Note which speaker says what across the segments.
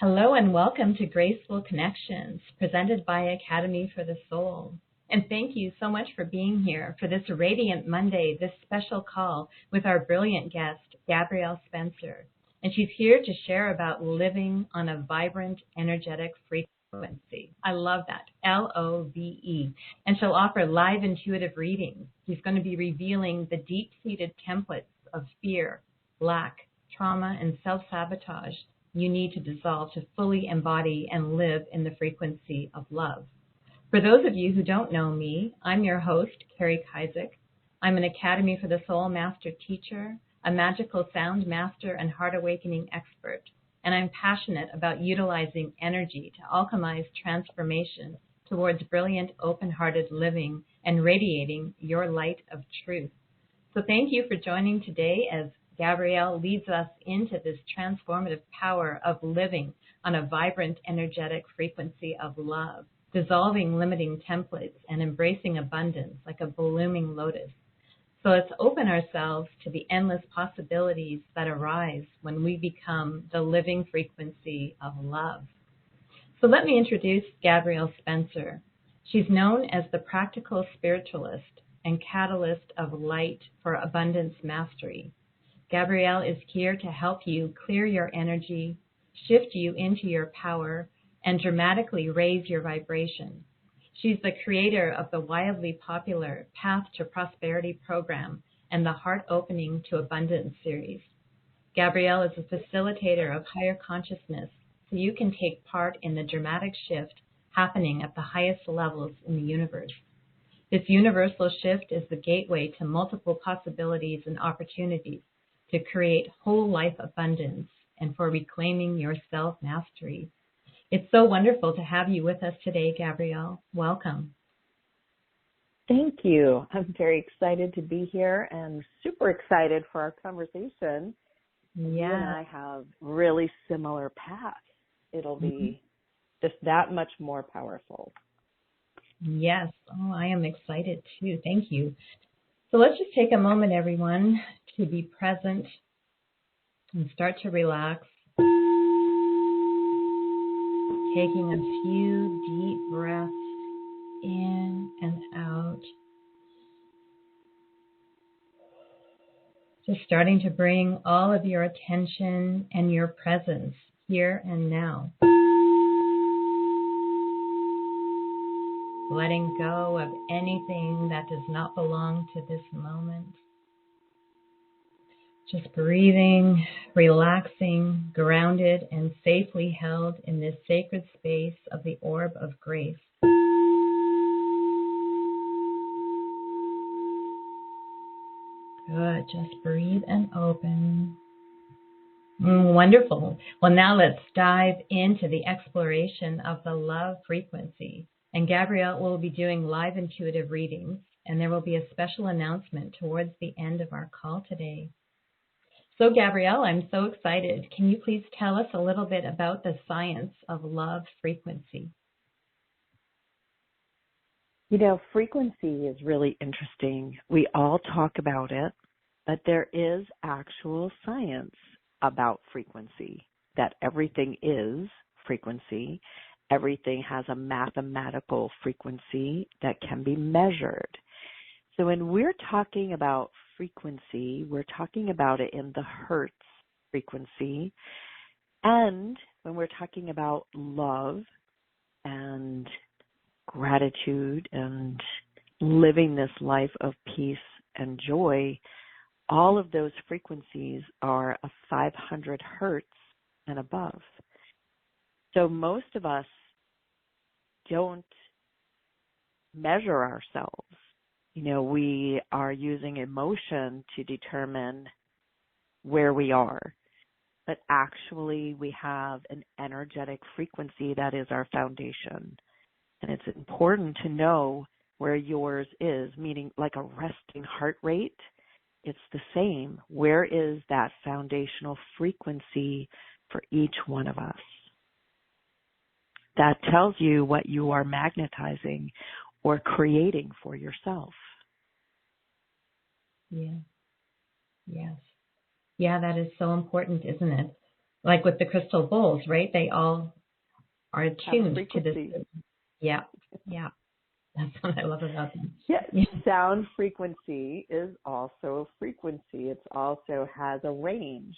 Speaker 1: Hello and welcome to Graceful Connections, presented by Academy for the Soul. And thank you so much for being here for this Radiant Monday, this special call with our brilliant guest, Gabrielle Spencer. And she's here to share about living on a vibrant, energetic frequency. I love that, L-O-V-E. And she'll offer live intuitive readings. She's going to be revealing the deep-seated templates of fear, lack, trauma, and self-sabotage you need to dissolve to fully embody and live in the frequency of love. For those of you who don't know me, I'm your host, Carrie Kaisick. I'm an Academy for the Soul Master teacher, a magical sound master, and heart awakening expert. And I'm passionate about utilizing energy to alchemize transformation towards brilliant, open-hearted living and radiating your light of truth. So thank you for joining today as Gabrielle leads us into this transformative power of living on a vibrant, energetic frequency of love, dissolving limiting templates and embracing abundance like a blooming lotus. So let's open ourselves to the endless possibilities that arise when we become the living frequency of love. So let me introduce Gabrielle Spencer. She's known as the practical spiritualist and catalyst of light for abundance mastery. Gabrielle is here to help you clear your energy, shift you into your power, and dramatically raise your vibration. She's the creator of the wildly popular Path to Prosperity program and the Heart Opening to Abundance series. Gabrielle is a facilitator of higher consciousness, so you can take part in the dramatic shift happening at the highest levels in the universe. This universal shift is the gateway to multiple possibilities and opportunities to create whole life abundance and for reclaiming your self-mastery. It's so wonderful to have you with us today, Gabrielle. Welcome.
Speaker 2: Thank you. I'm very excited to be here and super excited for our conversation.
Speaker 1: Yeah.
Speaker 2: You and I have really similar paths. It'll be just that much more powerful.
Speaker 1: Yes. Oh, I am excited too. Thank you. So let's just take a moment, everyone, to be present and start to relax. Taking a few deep breaths in and out. Just starting to bring all of your attention and your presence here and now. Letting go of anything that does not belong to this moment. Just breathing, relaxing, grounded, and safely held in this sacred space of the orb of grace. Good. Just breathe and open. Wonderful. Well, now let's dive into the exploration of the love frequency. And Gabrielle will be doing live intuitive readings, and there will be a special announcement towards the end of our call today. So, Gabrielle, I'm so excited. Can you please tell us a little bit about the science of love frequency?
Speaker 2: You know, frequency is really interesting. We all talk about it, but there is actual science about frequency, that everything is frequency. Everything has a mathematical frequency that can be measured. So when we're talking about frequency, we're talking about it in the hertz frequency. And when we're talking about love and gratitude and living this life of peace and joy, all of those frequencies are a 500 hertz and above. So most of us don't measure ourselves. You know, we are using emotion to determine where we are. But actually, we have an energetic frequency that is our foundation. And it's important to know where yours is, meaning like a resting heart rate. It's the same. Where is that foundational frequency for each one of us? That tells you what you are magnetizing or creating for yourself.
Speaker 1: Yeah. Yes. Yeah, that is so important, isn't it? Like with the crystal bowls, right? They all are attuned to this. Yeah, yeah. That's what I love about them.
Speaker 2: Yes, sound frequency is also a frequency. It also has a range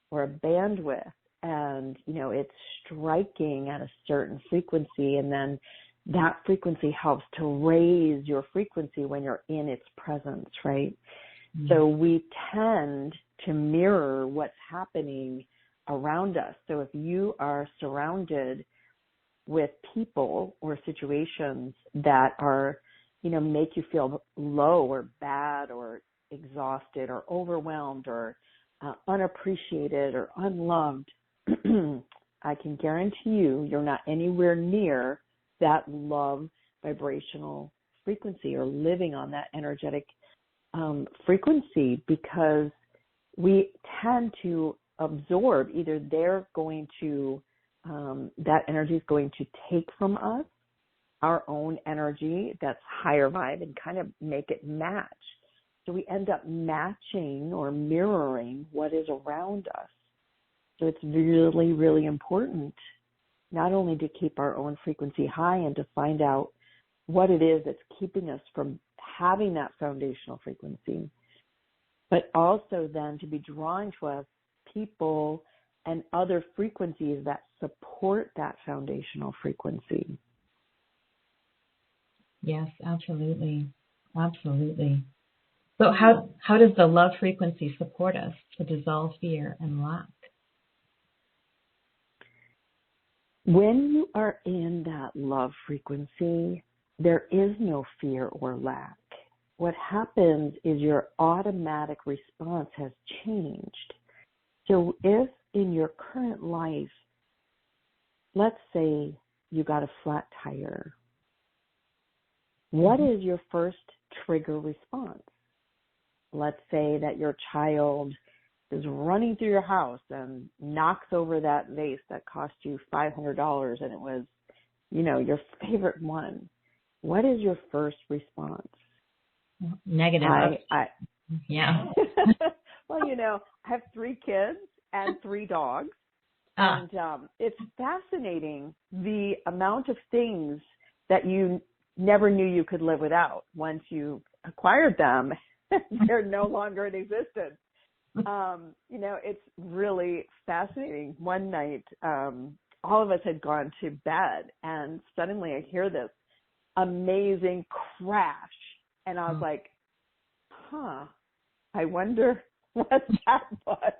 Speaker 2: or a bandwidth, and it's striking at a certain frequency, and then that frequency helps to raise your frequency when you're in its presence, right? Mm-hmm. So we tend to mirror what's happening around us. So if you are surrounded with people or situations that are, make you feel low or bad or exhausted or overwhelmed or unappreciated or unloved, I can guarantee you're not anywhere near that love vibrational frequency or living on that energetic frequency, because we tend to absorb, either they're going to that energy is going to take from us our own energy that's higher vibe and kind of make it match. So we end up matching or mirroring what is around us. So it's really, really important not only to keep our own frequency high and to find out what it is that's keeping us from having that foundational frequency, but also then to be drawing to us people and other frequencies that support that foundational frequency.
Speaker 1: Yes, absolutely. Absolutely. So how does the love frequency support us to dissolve fear and lack?
Speaker 2: When you are in that love frequency, there is no fear or lack. What happens is your automatic response has changed. So if in your current life, let's say you got a flat tire, what is your first trigger response? Let's say that your child is running through your house and knocks over that vase that cost you $500 and it was, your favorite one. What is your first response?
Speaker 1: Negative. Yeah.
Speaker 2: Well, I have 3 kids and 3 dogs. And it's fascinating the amount of things that you never knew you could live without. Once you acquired them, they're no longer in existence. It's really fascinating. One night, all of us had gone to bed, and suddenly I hear this amazing crash. And I was like, I wonder what that was.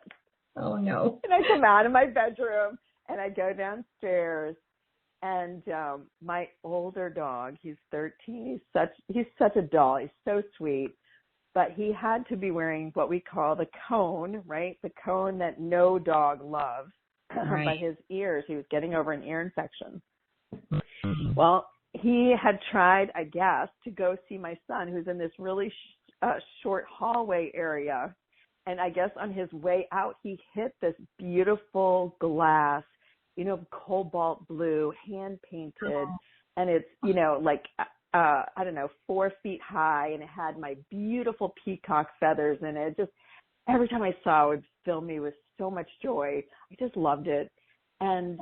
Speaker 1: Oh, no.
Speaker 2: And I come out of my bedroom, and I go downstairs, and my older dog, he's 13, he's such a doll. He's so sweet. But he had to be wearing what we call the cone, right? The cone that no dog loves.
Speaker 1: Right.
Speaker 2: But his ears, he was getting over an ear infection. Well, he had tried, I guess, to go see my son, who's in this really short hallway area. And I guess on his way out, he hit this beautiful glass, cobalt blue, hand-painted. And it's, 4 feet high, and it had my beautiful peacock feathers in it. Just every time I saw it, it would fill me with so much joy. I just loved it. And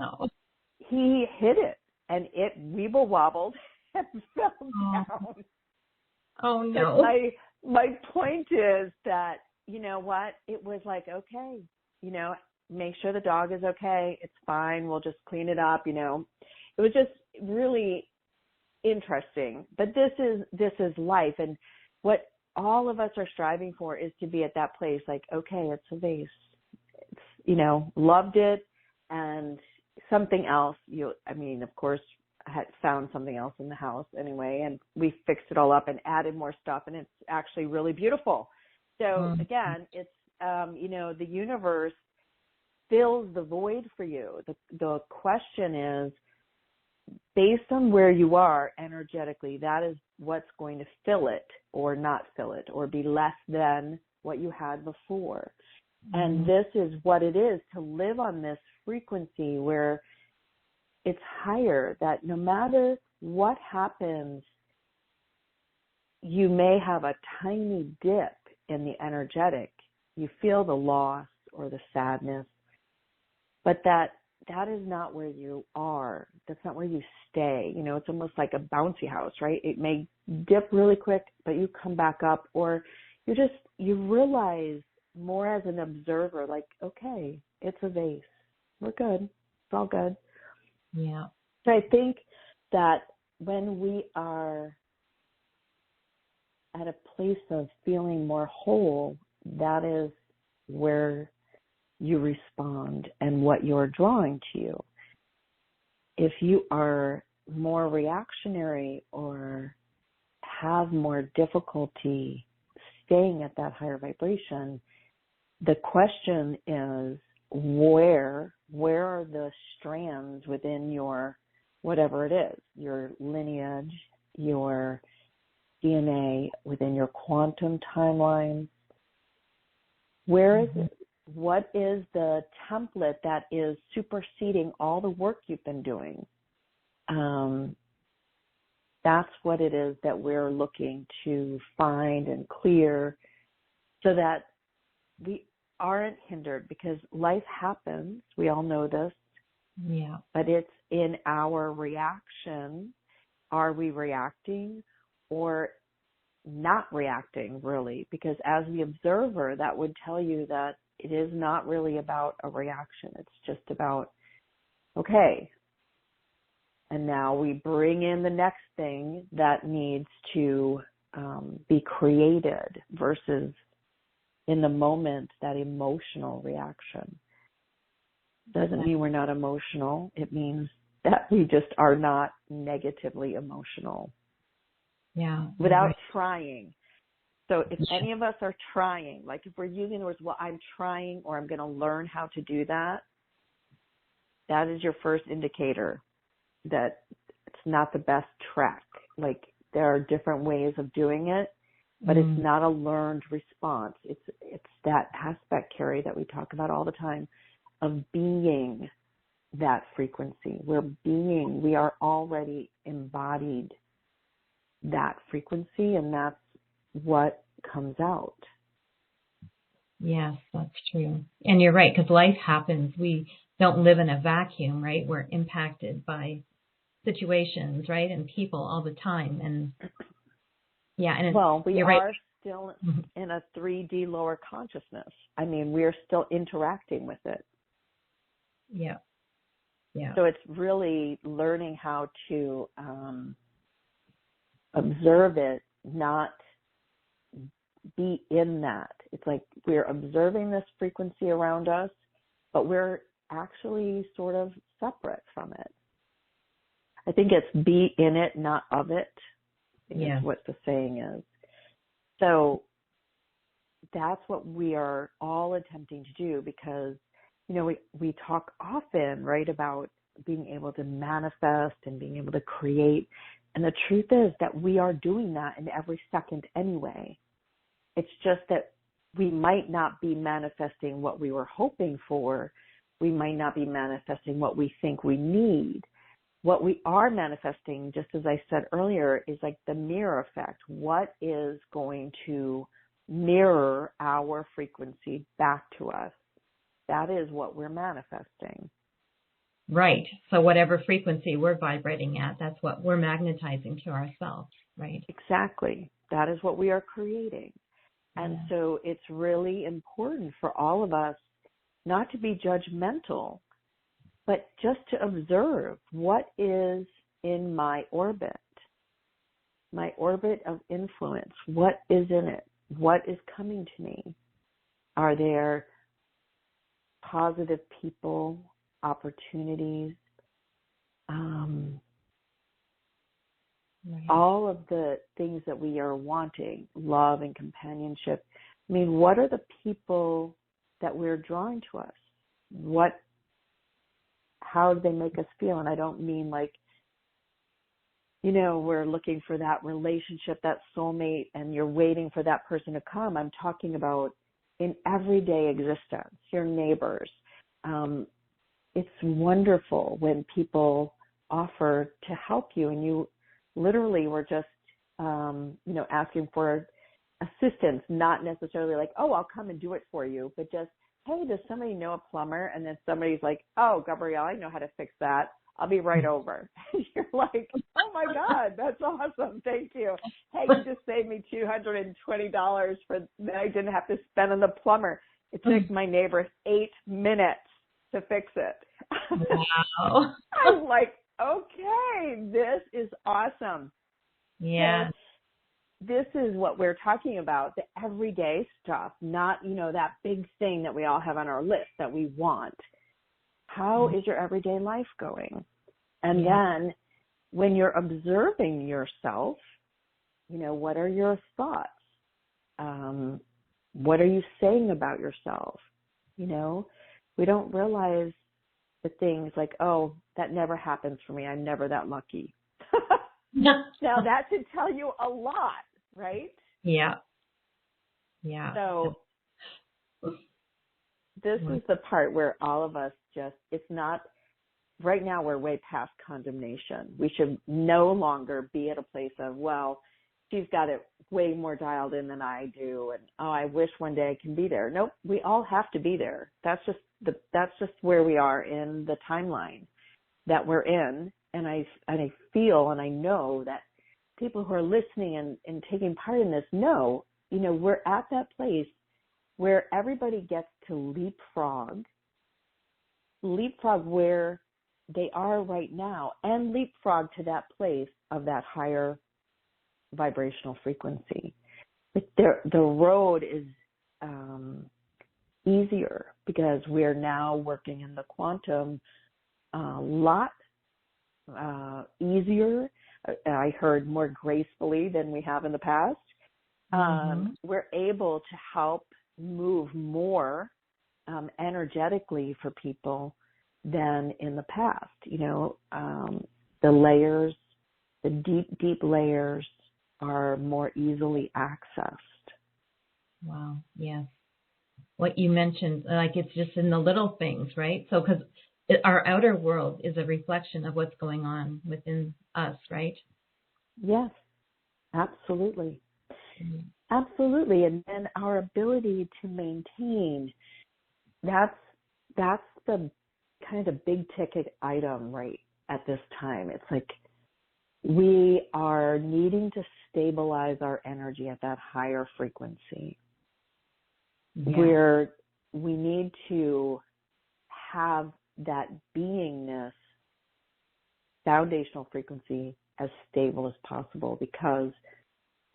Speaker 2: he hit it, and it weeble wobbled and fell down.
Speaker 1: Oh, no.
Speaker 2: But my point is that, you know what? It was like, okay, make sure the dog is okay. It's fine. We'll just clean it up. It was just really interesting. But this is life, and what all of us are striving for is to be at that place, like, okay, it's a vase. It's, loved it, and something else. Of course, I had found something else in the house anyway, and we fixed it all up and added more stuff, and it's actually really beautiful. So again, it's the universe fills the void for you. The question is, based on where you are energetically, that is what's going to fill it or not fill it or be less than what you had before. And this is what it is to live on this frequency where it's higher, that no matter what happens, you may have a tiny dip in the energetic. You feel the loss or the sadness, but that is not where you are. That's not where you stay. You know, it's almost like a bouncy house, right? It may dip really quick, but you come back up, or you realize more as an observer, like, okay, it's a vase. We're good. It's all good.
Speaker 1: Yeah.
Speaker 2: So I think that when we are at a place of feeling more whole, that is where you respond and what you're drawing to you. If you are more reactionary or have more difficulty staying at that higher vibration, the question is, where are the strands within your, whatever it is, your lineage, your DNA, within your quantum timeline? Where is it? What is the template that is superseding all the work you've been doing? That's what it is that we're looking to find and clear, so that we aren't hindered, because life happens. We all know this.
Speaker 1: Yeah.
Speaker 2: But it's in our reaction. Are we reacting or not reacting, really? Because as the observer, that would tell you that it is not really about a reaction. It's just about, okay, and now we bring in the next thing that needs to be created, versus in the moment, that emotional reaction. Doesn't mean we're not emotional. It means that we just are not negatively emotional.
Speaker 1: Yeah.
Speaker 2: Without trying. So if any of us are trying, like if we're using the words, well, I'm trying, or I'm going to learn how to do that, that is your first indicator that it's not the best track. Like, there are different ways of doing it, but it's not a learned response. It's that aspect, Carrie, that we talk about all the time, of being that frequency. We are already embodied that frequency, and that's what comes out.
Speaker 1: Yes, that's true. And you're right, because life happens. We don't live in a vacuum, right? We're impacted by situations, right, and people all the time. And yeah, and
Speaker 2: we are
Speaker 1: right.
Speaker 2: still in a 3D lower consciousness. I mean, we're still interacting with it.
Speaker 1: Yeah. Yeah.
Speaker 2: So it's really learning how to observe it, not be in that. It's like we're observing this frequency around us, but we're actually sort of separate from it. I think it's be in it, not of it, is what the saying is. So that's what we are all attempting to do, because, you know, we talk often, right, about being able to manifest and being able to create. And the truth is that we are doing that in every second anyway. It's just that we might not be manifesting what we were hoping for. We might not be manifesting what we think we need. What we are manifesting, just as I said earlier, is like the mirror effect. What is going to mirror our frequency back to us? That is what we're manifesting.
Speaker 1: Right. So whatever frequency we're vibrating at, that's what we're magnetizing to ourselves, right?
Speaker 2: Exactly. That is what we are creating. And so it's really important for all of us not to be judgmental, but just to observe what is in my orbit of influence. What is in it? What is coming to me? Are there positive people, opportunities, all of the things that we are wanting, love and companionship? I mean, what are the people that we're drawing to us? How do they make us feel? And I don't mean like, you know, we're looking for that relationship, that soulmate, and you're waiting for that person to come. I'm talking about in everyday existence, your neighbors. It's wonderful when people offer to help you, and you literally were just, asking for assistance, not necessarily like, oh, I'll come and do it for you, but just, hey, does somebody know a plumber? And then somebody's like, oh, Gabrielle, I know how to fix that. I'll be right over. And you're like, oh my God, that's awesome. Thank you. Hey, you just saved me $220 that I didn't have to spend on the plumber. It took my neighbor 8 minutes to fix it.
Speaker 1: Wow.
Speaker 2: I'm like, okay, this is awesome.
Speaker 1: Yeah.
Speaker 2: So this is what we're talking about, the everyday stuff, not, that big thing that we all have on our list that we want. How is your everyday life going? And then when you're observing yourself, what are your thoughts? What are you saying about yourself? We don't realize the things like, oh, that never happens for me. I'm never that lucky. Now that should tell you a lot, right?
Speaker 1: Yeah. Yeah.
Speaker 2: So this is the part where all of us it's not, right now we're way past condemnation. We should no longer be at a place of, well, she's got it way more dialed in than I do, and oh, I wish one day I can be there. Nope, we all have to be there. That's just where we are in the timeline that we're in, and I feel and I know that people who are listening and taking part in this know, we're at that place where everybody gets to leapfrog where they are right now and leapfrog to that place of that higher vibrational frequency. But the road is easier because we're now working in the quantum a lot easier. I heard more gracefully than we have in the past. We're able to help move more energetically for people than in the past. The layers, the deep layers are more easily accessed.
Speaker 1: Wow. Yes. What you mentioned, like it's just in the little things, right? So, because our outer world is a reflection of what's going on within us, right?
Speaker 2: Yes, absolutely. Absolutely. And then our ability to maintain, that's the kind of big ticket item right at this time. It's like we are needing to stabilize our energy at that higher frequency. Where we need to have that beingness, foundational frequency, as stable as possible, because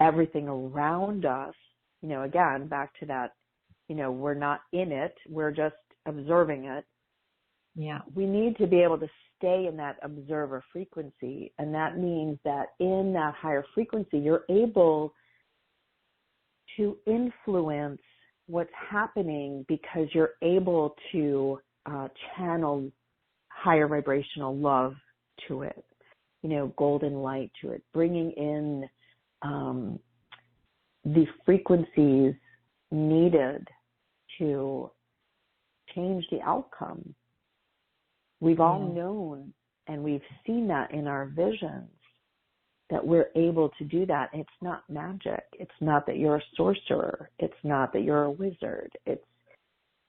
Speaker 2: everything around us, again, back to that, we're not in it, we're just observing it.
Speaker 1: Yeah.
Speaker 2: We need to be able to stay in that observer frequency, and that means that in that higher frequency, you're able to influence what's happening because you're able to channel higher vibrational love to it, golden light to it, bringing in the frequencies needed to change the outcome. We've all known and we've seen that in our visions, that we're able to do that. It's not magic. It's not that you're a sorcerer. It's not that you're a wizard. It's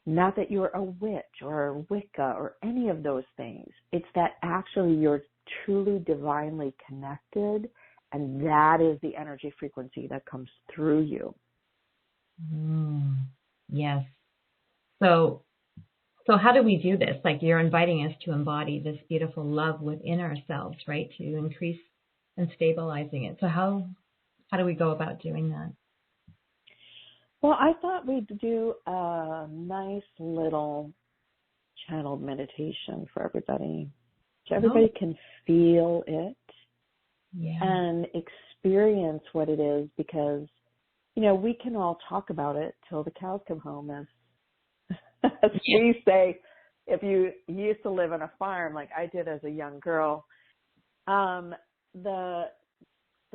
Speaker 2: not that you're a witch or a Wicca or any of those things. It's that actually you're truly divinely connected, and that is the energy frequency that comes through you.
Speaker 1: Yes. So how do we do this? Like, you're inviting us to embody this beautiful love within ourselves, right? To increase and stabilizing it. So how do we go about doing that?
Speaker 2: Well, I thought we'd do a nice little channeled meditation for everybody, so everybody can feel it and experience what it is, because, we can all talk about it till the cows come home, as we say. If you used to live on a farm like I did as a young girl, the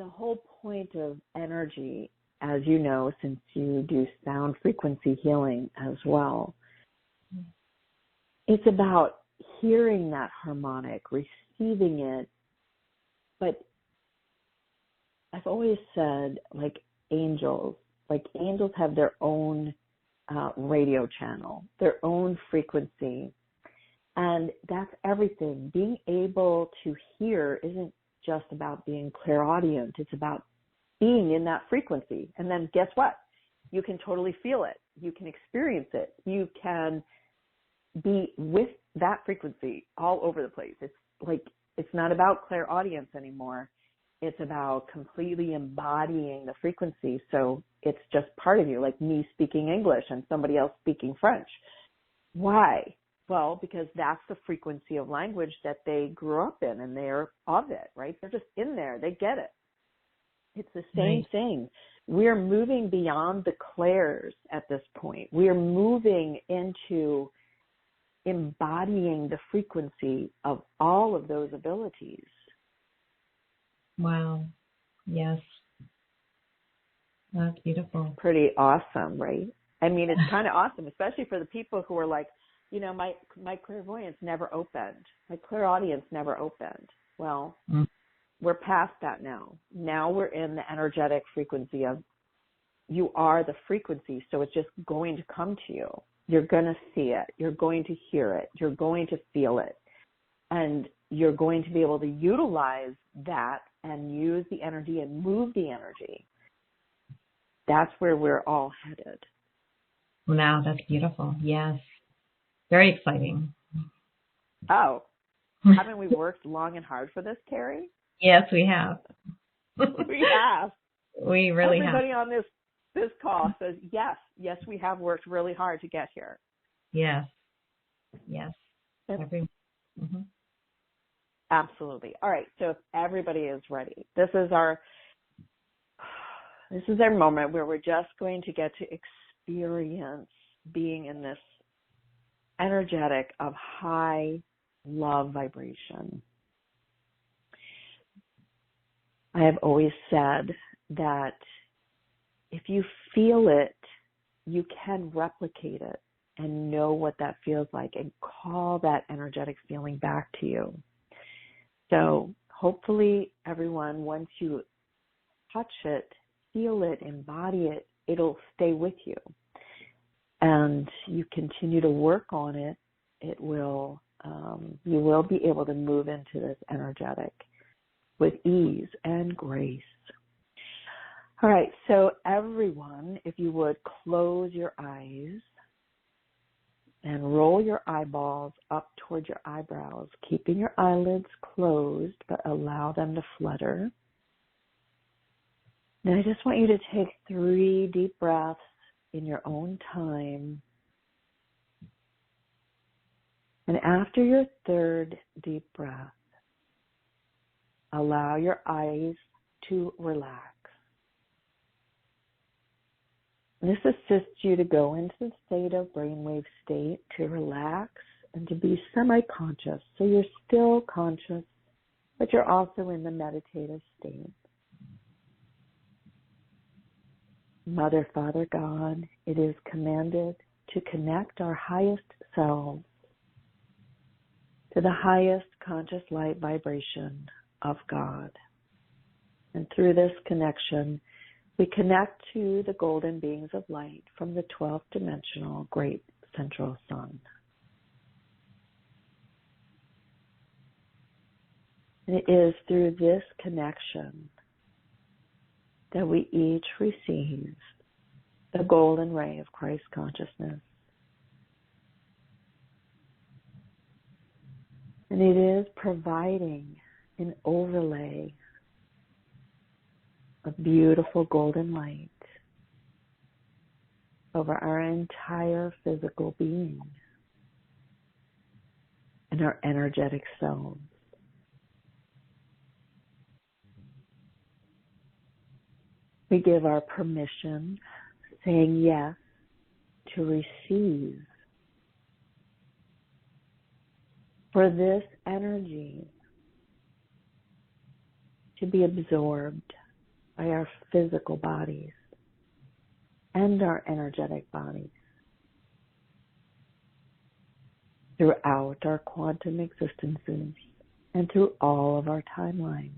Speaker 2: whole point of energy, as you know, since you do sound frequency healing as well, it's about hearing that harmonic, receiving it. But I've always said, like angels, Like angels have their own radio channel, their own frequency. And that's everything. Being able to hear isn't just about being clairaudient. It's about being in that frequency. And then guess what? You can totally feel it. You can experience it. You can be with that frequency all over the place. It's like, it's not about clairaudience anymore. It's about completely embodying the frequency. So it's just part of you, like me speaking English and somebody else speaking French. Why? Well, because that's the frequency of language that they grew up in, and they're of it, right? They're just in there. They get it. It's the same thing. We're moving beyond the clairs at this point. We're moving into embodying the frequency of all of those abilities.
Speaker 1: Wow. Yes. That's beautiful.
Speaker 2: Pretty awesome, right? I mean, it's kind of awesome, especially for the people who are like, you know, my clairvoyance never opened. My clairaudience never opened. Well, we're past that now. Now we're in the energetic frequency of you are the frequency, so it's just going to come to you. You're going to see it. You're going to hear it. You're going to feel it. And you're going to be able to utilize that and use the energy and move the energy. That's where we're all headed.
Speaker 1: Wow, that's beautiful. Yes. Very exciting.
Speaker 2: Oh, haven't we worked long and hard for this, Carrie?
Speaker 1: Yes, we have.
Speaker 2: We have.
Speaker 1: We really have.
Speaker 2: Everybody on this call says, yes, we have worked really hard to get here.
Speaker 1: Yes. Yes. Mm-hmm.
Speaker 2: Absolutely. All right. So if everybody is ready, this is our moment where we're just going to get to experience being in this energetic of high love vibration. I have always said that if you feel it, you can replicate it and know what that feels like and call that energetic feeling back to you. So hopefully everyone, once you touch it, feel it, embody it, it'll stay with you. And you continue to work on it, it will, you will be able to move into this energetic with ease and grace. All right, so everyone, if you would close your eyes and roll your eyeballs up towards your eyebrows, keeping your eyelids closed, but allow them to flutter. Now I just want you to take 3 deep breaths in your own time. And after your 3rd deep breath, allow your eyes to relax. This assists you to go into the state of brainwave state, to relax and to be semi-conscious. So you're still conscious, but you're also in the meditative state. Mother, Father, God, it is commanded to connect our highest selves to the highest conscious light vibration of God. And through this connection, we connect to the golden beings of light from the 12th dimensional great central sun. And it is through this connection that we each receive the golden ray of Christ consciousness. And it is providing an overlay of beautiful golden light over our entire physical being and our energetic selves. We give our permission, saying yes, to receive for this energy to be absorbed by our physical bodies and our energetic bodies throughout our quantum existences and through all of our timelines.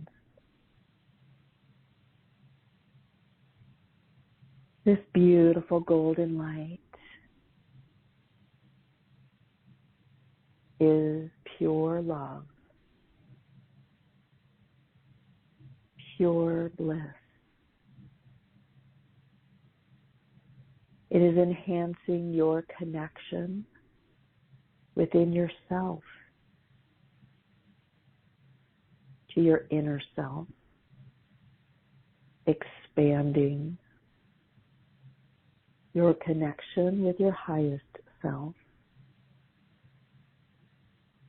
Speaker 2: This beautiful golden light is pure love, pure bliss. It is enhancing your connection within yourself to your inner self, expanding your connection with your highest self,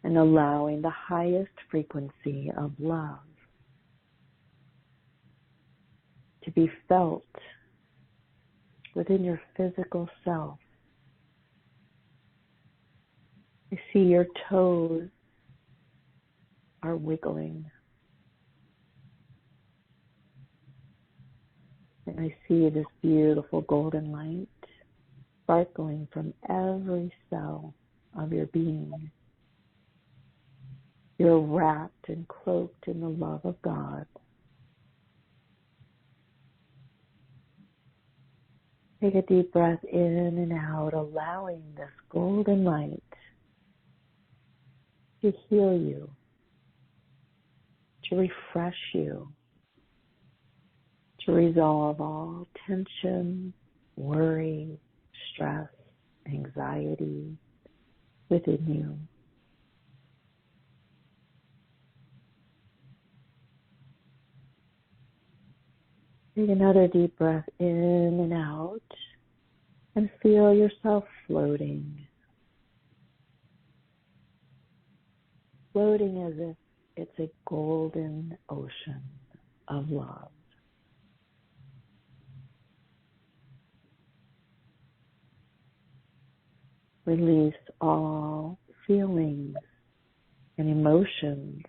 Speaker 2: and allowing the highest frequency of love to be felt within your physical self. I see your toes are wiggling. And I see this beautiful golden light sparkling from every cell of your being. You're wrapped and cloaked in the love of God. Take a deep breath in and out, allowing this golden light to heal you, to refresh you, to resolve all tension, worry, stress, anxiety within you. Take another deep breath in and out and feel yourself floating. Floating as if it's a golden ocean of love. Release all feelings and emotions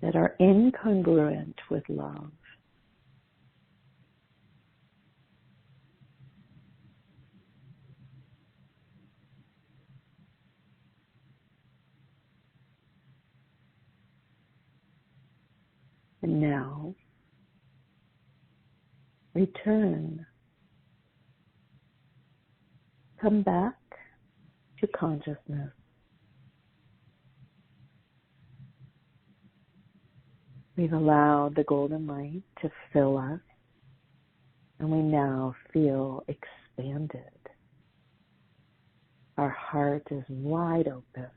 Speaker 2: that are incongruent with love. And now, return. Come back to consciousness. We've allowed the golden light to fill us, and we now feel expanded. Our heart is wide open.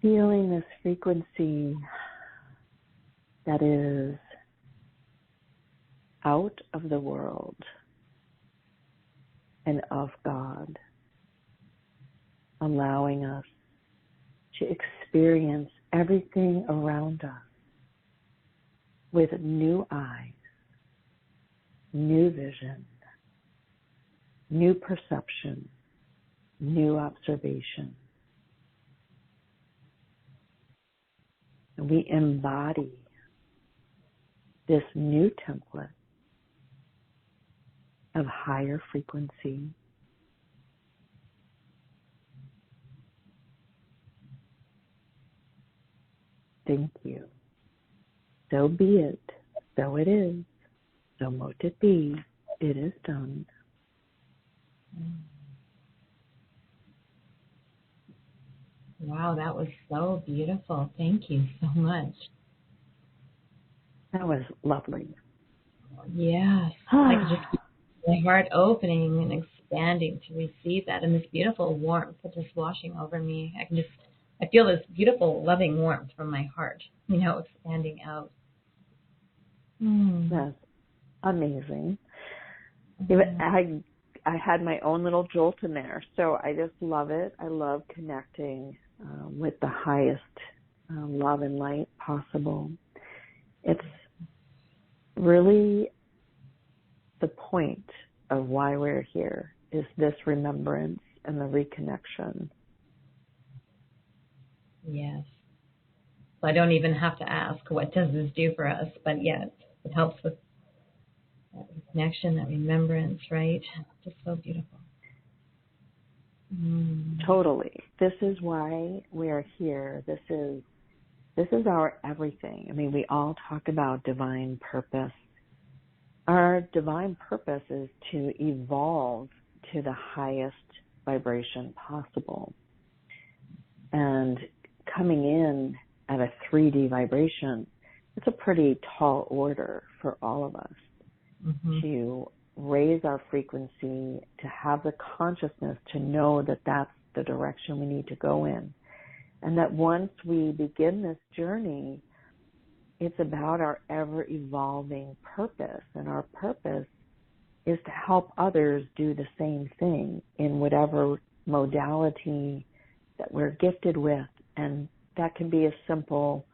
Speaker 2: Feeling this frequency that is out of the world and of God, allowing us to experience everything around us with new eyes, new vision, new perception, new observation. And we embody this new template of higher frequency. Thank you. So be it. So it is. So mote it be. It is done.
Speaker 1: Wow, that was so beautiful. Thank you so much.
Speaker 2: That was lovely.
Speaker 1: Yes. I could just keep my heart opening and expanding to receive that, and this beautiful warmth that's just washing over me. I feel this beautiful, loving warmth from my heart, expanding out.
Speaker 2: That's amazing. I had my own little jolt in there, so I just love it. I love connecting with the highest love and light possible. It's really the point of why we're here, is this remembrance and the reconnection.
Speaker 1: Yes. So I don't even have to ask, what does this do for us? But yet, it helps with that connection, that remembrance, right? Just so beautiful.
Speaker 2: Totally. This is why we are here. This is This is our everything. I mean, we all talk about divine purpose. Our divine purpose is to evolve to the highest vibration possible. And coming in at a 3D vibration, it's a pretty tall order for all of us to raise our frequency, to have the consciousness to know that that's the direction we need to go in. And that once we begin this journey, it's about our ever-evolving purpose. And our purpose is to help others do the same thing in whatever modality that we're gifted with. And that can be a simple,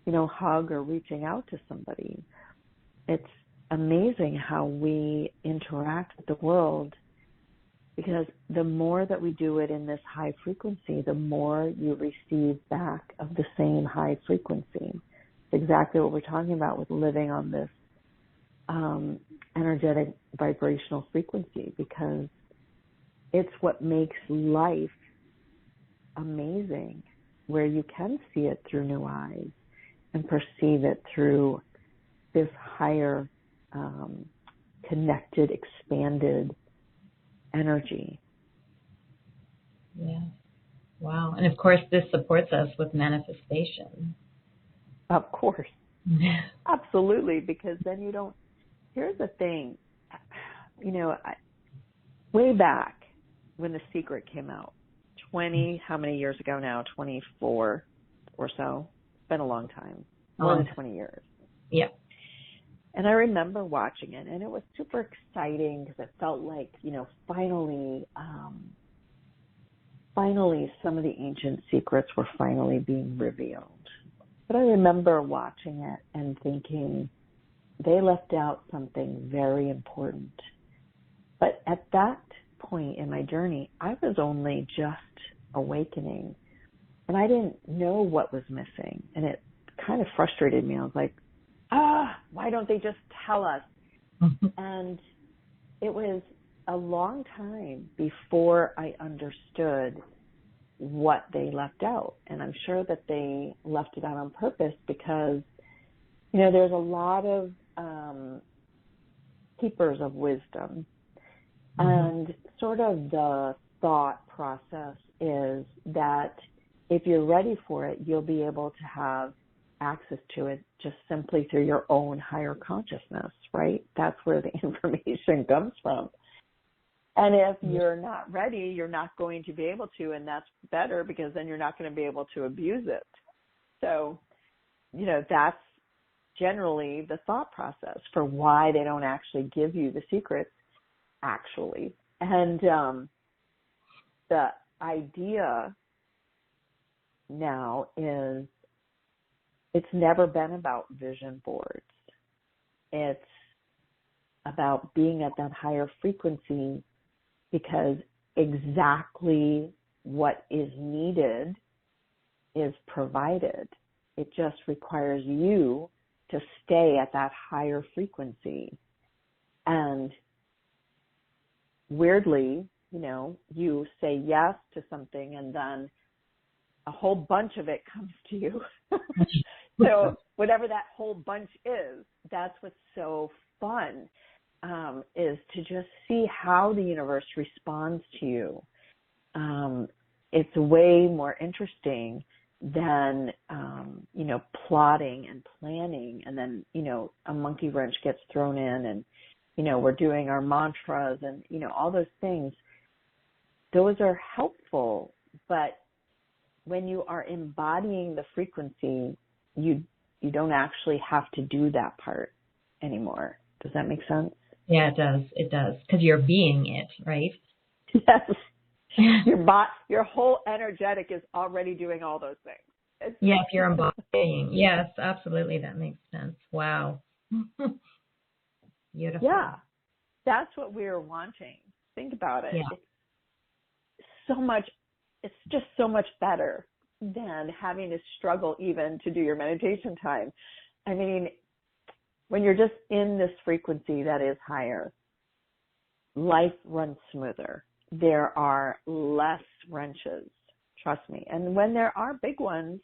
Speaker 2: hug or reaching out to somebody. It's amazing how we interact with the world, because the more that we do it in this high frequency, the more you receive back of the same high frequency. It's exactly what we're talking about with living on this energetic vibrational frequency, because it's what makes life amazing, where you can see it through new eyes and perceive it through this higher connected, expanded energy.
Speaker 1: Yeah. Wow. And of course, this supports us with manifestation.
Speaker 2: Of course. Absolutely. Because then you don't, here's the thing, way back when The Secret came out, how many years ago now? 24 or so. It's been a long time. More than 20 years.
Speaker 1: Yeah.
Speaker 2: And I remember watching it, and it was super exciting because it felt like, finally some of the ancient secrets were finally being revealed. But I remember watching it and thinking they left out something very important. But at that point in my journey, I was only just awakening, and I didn't know what was missing. And it kind of frustrated me. I was like, why don't they just tell us? And it was a long time before I understood what they left out. And I'm sure that they left it out on purpose because, there's a lot of keepers of wisdom. And sort of the thought process is that if you're ready for it, you'll be able to have access to it just simply through your own higher consciousness, right? That's where the information comes from. And if you're not ready, you're not going to be able to, and that's better because then you're not going to be able to abuse it. So, that's generally the thought process for why they don't actually give you the secrets, actually. And the idea now is it's never been about vision boards. It's about being at that higher frequency because exactly what is needed is provided. It just requires you to stay at that higher frequency. And weirdly, you say yes to something and then a whole bunch of it comes to you. So whatever that whole bunch is, that's what's so fun, is to just see how the universe responds to you. It's way more interesting than, plotting and planning. And then, a monkey wrench gets thrown in and, we're doing our mantras and, all those things. Those are helpful, but when you are embodying the frequency, you don't actually have to do that part anymore. Does that make sense?
Speaker 1: Yeah, it does. It does. Because you're being it, right?
Speaker 2: Yes. Your whole energetic is already doing all those things.
Speaker 1: Yes, you're embodying. Yes, absolutely. That makes sense. Wow. Beautiful.
Speaker 2: Yeah. That's what we're wanting. Think about it.
Speaker 1: Yeah.
Speaker 2: It's just so much better than having to struggle even to do your meditation time. I mean, when you're just in this frequency that is higher, life runs smoother. There are less wrenches, trust me. And when there are big ones,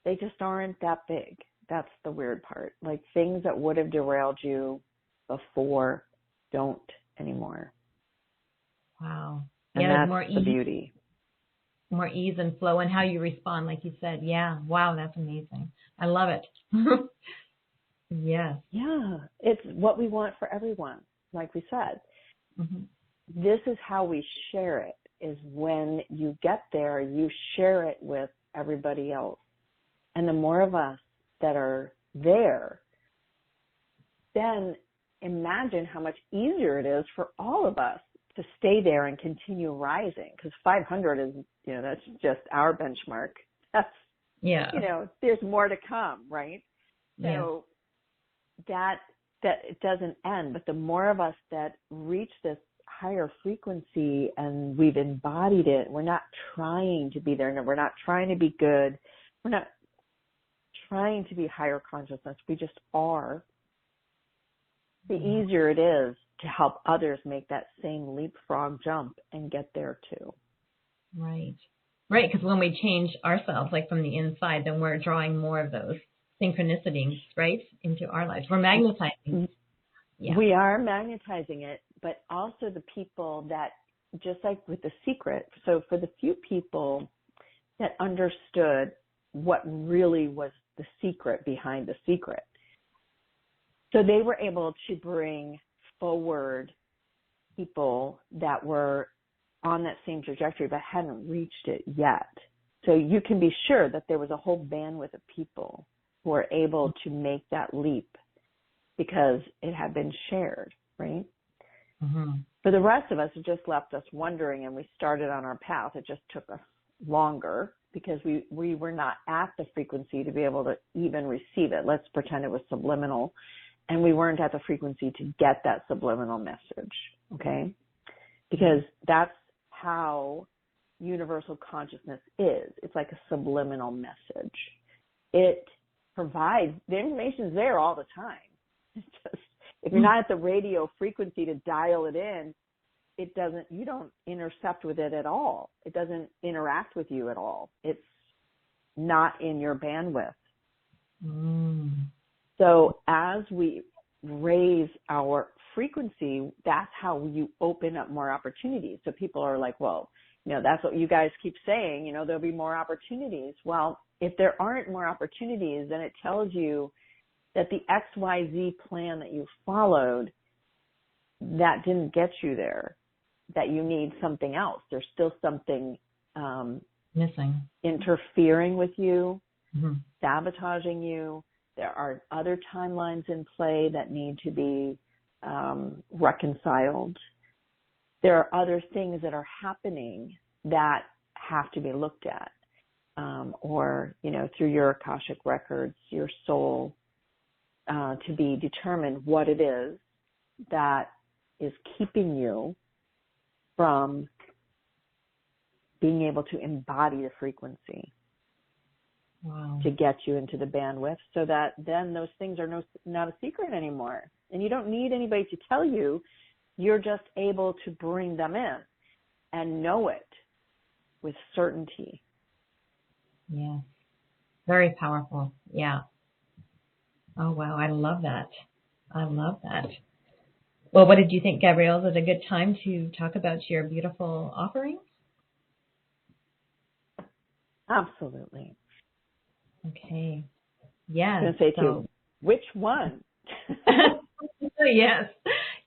Speaker 2: they just aren't that big. That's the weird part. Like things that would have derailed you before don't anymore.
Speaker 1: Wow.
Speaker 2: And
Speaker 1: Yeah, there's
Speaker 2: that's
Speaker 1: more
Speaker 2: the
Speaker 1: ease,
Speaker 2: beauty.
Speaker 1: more ease and flow and how you respond, like you said. Yeah. Wow, that's amazing. I love it. Yes.
Speaker 2: Yeah, it's what we want for everyone, like we said.
Speaker 1: Mm-hmm.
Speaker 2: This is how we share it, is when you get there, you share it with everybody else. And the more of us that are there, then imagine how much easier it is for all of us to stay there and continue rising. Because 500 is, that's just our benchmark. That's, there's more to come, right?
Speaker 1: Yeah.
Speaker 2: So that it doesn't end. But the more of us that reach this higher frequency and we've embodied it, we're not trying to be there. No, we're not trying to be good. We're not trying to be higher consciousness. We just are. The easier it is to help others make that same leapfrog jump and get there too.
Speaker 1: Right. Right, because when we change ourselves, like from the inside, then we're drawing more of those synchronicities, right, into our lives. We're magnetizing. Yeah.
Speaker 2: We are magnetizing it, but also the people that, just like with The Secret, so for the few people that understood what really was the secret behind The Secret, so they were able to bring forward people that were on that same trajectory but hadn't reached it yet. So you can be sure that there was a whole bandwidth of people who are able to make that leap because it had been shared, right?
Speaker 1: Mm-hmm.
Speaker 2: For the rest of us, it just left us wondering, and we started on our path. It just took us longer because we were not at the frequency to be able to even receive it. Let's pretend it was subliminal, and we weren't at the frequency to get that subliminal message, okay? Because that's how universal consciousness is. It's like a subliminal message. It provides, the information's there all the time. It's just, if you're not at the radio frequency to dial it in, you don't intercept with it at all. It doesn't interact with you at all. It's not in your bandwidth.
Speaker 1: Mm.
Speaker 2: So as we raise our frequency, that's how you open up more opportunities. So people are like, well, that's what you guys keep saying, there'll be more opportunities. Well, if there aren't more opportunities, then it tells you that the XYZ plan that you followed, that didn't get you there, that you need something else. There's still something
Speaker 1: missing,
Speaker 2: interfering with you,
Speaker 1: mm-hmm.
Speaker 2: sabotaging you. There are other timelines in play that need to be reconciled. There are other things that are happening that have to be looked at, or, through your Akashic records, your soul, to be determined what it is that is keeping you from being able to embody the frequency.
Speaker 1: Wow.
Speaker 2: To get you into the bandwidth, so that then those things are not a secret anymore. And you don't need anybody to tell you. You're just able to bring them in and know it with certainty.
Speaker 1: Yeah. Very powerful. Yeah. Oh, wow. I love that. I love that. Well, what did you think, Gabrielle? Was it a good time to talk about your beautiful offerings?
Speaker 2: Absolutely.
Speaker 1: Okay. Yes.
Speaker 2: I was going to say to you, which one?
Speaker 1: Yes.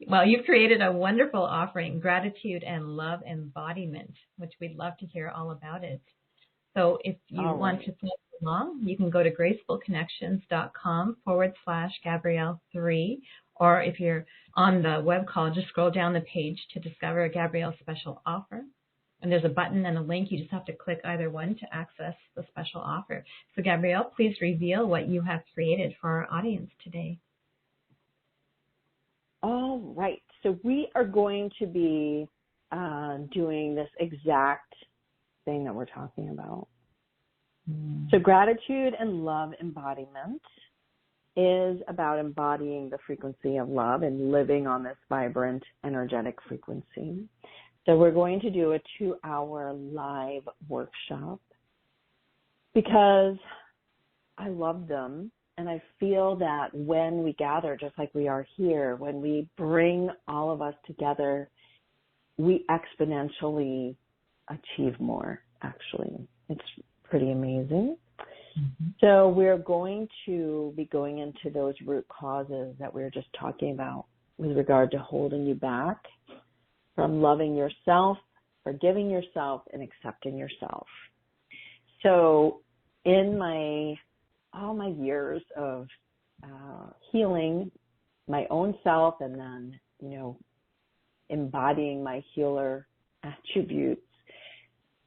Speaker 1: Well, you've created a wonderful offering, Gratitude and Love Embodiment, which we'd love to hear all about it. So if you want to follow along, you can go to gracefulconnections.com/Gabrielle3, or if you're on the web call, just scroll down the page to discover Gabrielle's special offer. And there's a button and a link. You just have to click either one to access the special offer. So Gabrielle, please reveal what you have created for our audience today.
Speaker 2: All right. So we are going to be doing this exact thing that we're talking about. So Gratitude and Love Embodiment is about embodying the frequency of love and living on this vibrant, energetic frequency. So we're going to do a 2-hour live workshop because I love them. And I feel that when we gather, just like we are here, when we bring all of us together, we exponentially achieve more, actually. It's pretty amazing. Mm-hmm. So we're going to be going into those root causes that we were just talking about with regard to holding you back from loving yourself, forgiving yourself, and accepting yourself. So in all my years of healing my own self and then, embodying my healer attributes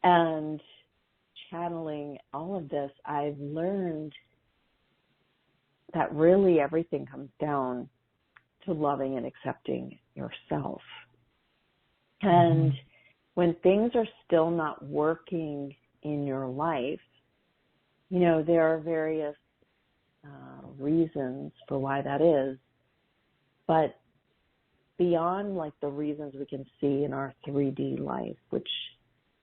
Speaker 2: and channeling all of this, I've learned that really everything comes down to loving and accepting yourself. And when things are still not working in your life, there are various reasons for why that is. But beyond the reasons we can see in our 3D life, which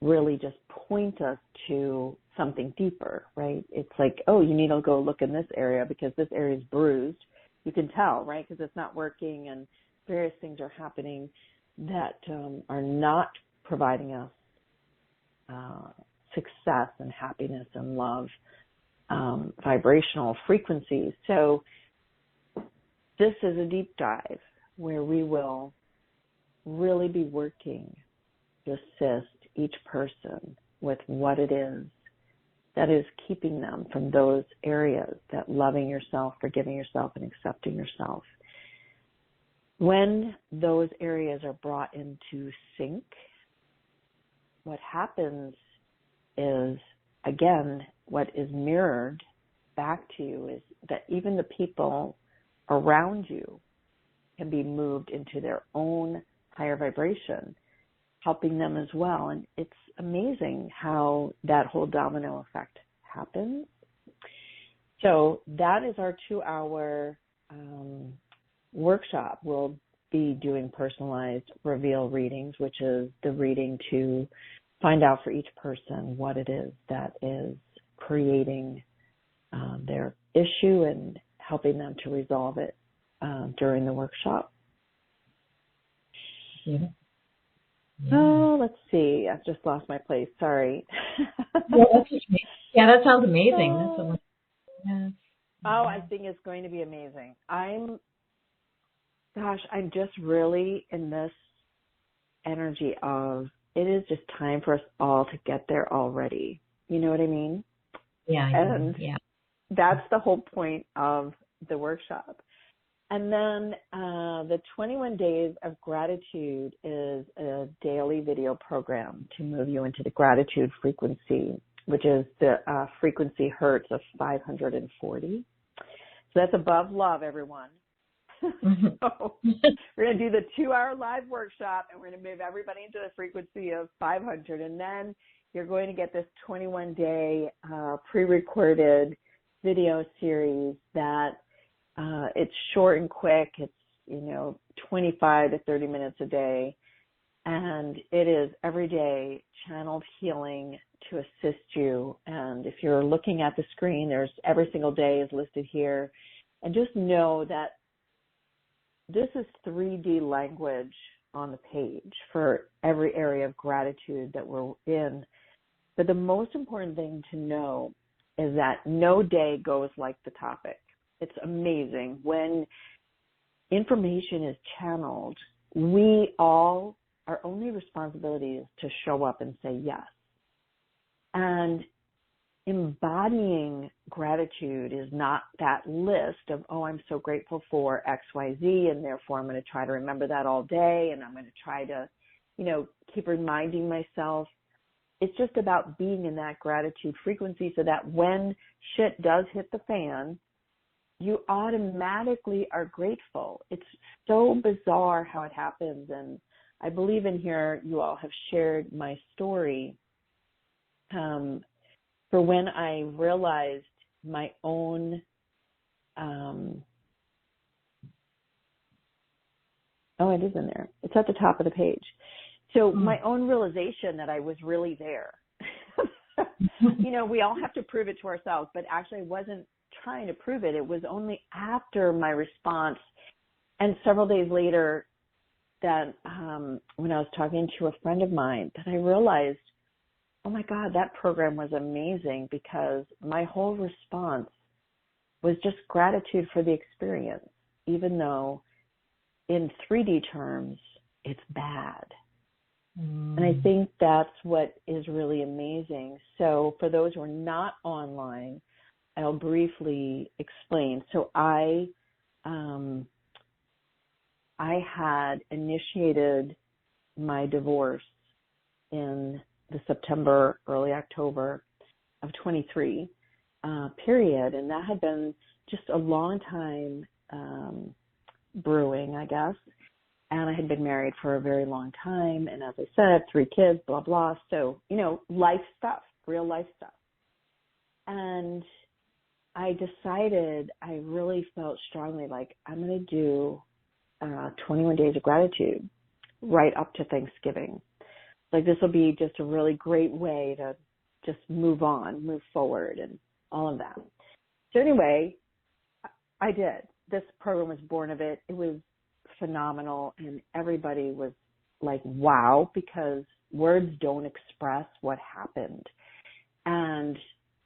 Speaker 2: really just point us to something deeper, right? It's like, oh, you need to go look in this area because this area is bruised. You can tell, right? Because it's not working and various things are happening that are not providing us success and happiness and love, vibrational frequencies. So this is a deep dive where we will really be working to assist each person with what it is that is keeping them from those areas, that loving yourself, forgiving yourself, and accepting yourself. When those areas are brought into sync, what happens is, again, what is mirrored back to you is that even the people around you can be moved into their own higher vibration, helping them as well. And it's amazing how that whole domino effect happens. So that is our 2-hour workshop. We'll be doing personalized reveal readings, which is the reading to find out for each person what it is that is creating their issue and helping them to resolve it during the workshop.
Speaker 1: Yeah.
Speaker 2: Oh, let's see. I've just lost my place. Sorry.
Speaker 1: Yeah, that sounds amazing.
Speaker 2: I think it's going to be amazing. I'm just really in this energy of it is just time for us all to get there already. You know what I mean?
Speaker 1: Yeah.
Speaker 2: And that's the whole point of the workshop. And then the 21 Days of Gratitude is a daily video program to move you into the gratitude frequency, which is the frequency hertz of 540. So that's above love, everyone. So we're going to do the 2-hour live workshop, and we're going to move everybody into the frequency of 500. And then you're going to get this 21-day pre-recorded video series that it's short and quick. It's, 25 to 30 minutes a day. And it is every day channeled healing to assist you. And if you're looking at the screen, there's every single day is listed here. And just know that this is 3D language on the page for every area of gratitude that we're in. But the most important thing to know is that no day goes like the topic. It's amazing. When information is channeled, our only responsibility is to show up and say yes. And embodying gratitude is not that list of, I'm so grateful for X, Y, Z, and therefore I'm going to try to remember that all day, and I'm going to try to, keep reminding myself. It's just about being in that gratitude frequency so that when shit does hit the fan, you automatically are grateful. It's so bizarre how it happens. And I believe in here you all have shared my story for when I realized my own it is in there. It's at the top of the page. So my own realization that I was really there. We all have to prove it to ourselves, but actually I wasn't trying to prove it. It was only after my response and several days later that when I was talking to a friend of mine that I realized, oh my God, that program was amazing because my whole response was just gratitude for the experience, even though in 3D terms, it's bad. And I think that's what is really amazing. So for those who are not online, I'll briefly explain. So I had initiated my divorce in the September, early October of 23 period, and that had been just a long time brewing, I guess. And I had been married for a very long time, and as I said, 3 kids, blah, blah. So, life stuff, real life stuff. And I decided, I really felt strongly like I'm going to do 21 days of gratitude right up to Thanksgiving. Like this will be just a really great way to just move on, move forward, and all of that. So anyway, I did. This program was born of it. It was phenomenal, and everybody was like, wow, because words don't express what happened. And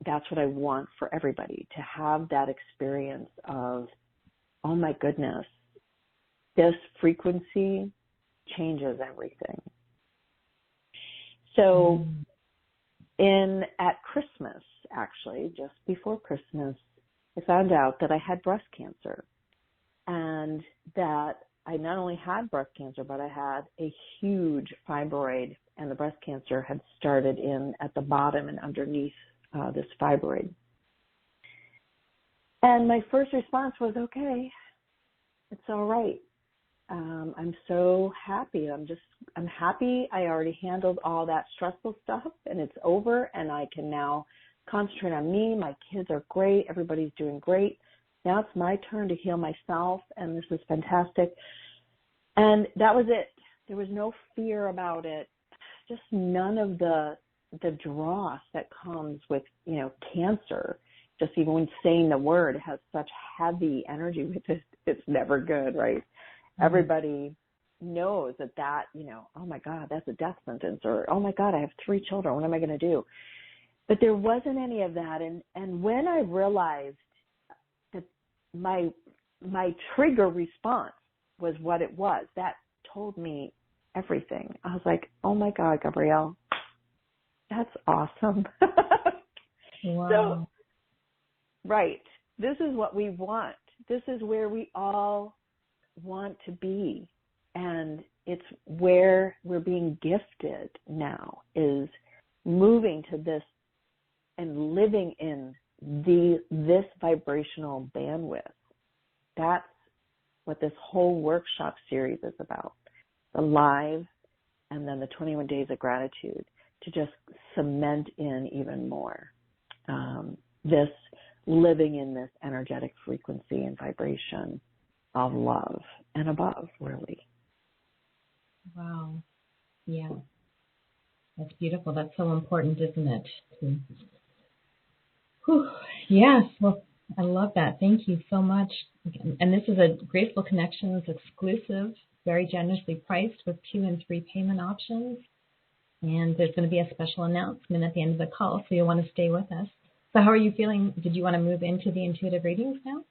Speaker 2: that's what I want for everybody, to have that experience of, oh my goodness, this frequency changes everything. So at Christmas, actually, just before Christmas, I found out that I had breast cancer, and that I not only had breast cancer, but I had a huge fibroid, and the breast cancer had started at the bottom and underneath this fibroid. And my first response was, okay, it's all right. I'm so happy. I'm happy I already handled all that stressful stuff, and it's over, and I can now concentrate on me. My kids are great. Everybody's doing great. Now it's my turn to heal myself, and this is fantastic. And that was it. There was no fear about it, just none of the dross that comes with, cancer. Just even when saying the word has such heavy energy with it, it's never good, right? Mm-hmm. Everybody knows that, oh my God, that's a death sentence, or oh my God, I have 3 children. What am I going to do? But there wasn't any of that. And when I realized that my trigger response was what it was, that told me everything. I was like, oh my God, Gabrielle, that's awesome.
Speaker 1: Wow.
Speaker 2: So, right. This is what we want. This is where we all want to be. And it's where we're being gifted now, is moving to this and living in this vibrational bandwidth. That's what this whole workshop series is about. The live and then the 21 days of gratitude, to just cement in even more this living in this energetic frequency and vibration of love and above, really.
Speaker 1: Wow. Yeah. That's beautiful. That's so important, isn't it? Whew. Yes. Well, I love that. Thank you so much. And this is a Graceful Connections exclusive, very generously priced with 2 and 3 payment options. And there's going to be a special announcement at the end of the call, so you'll want to stay with us. So how are you feeling? Did you want to move into the intuitive readings now?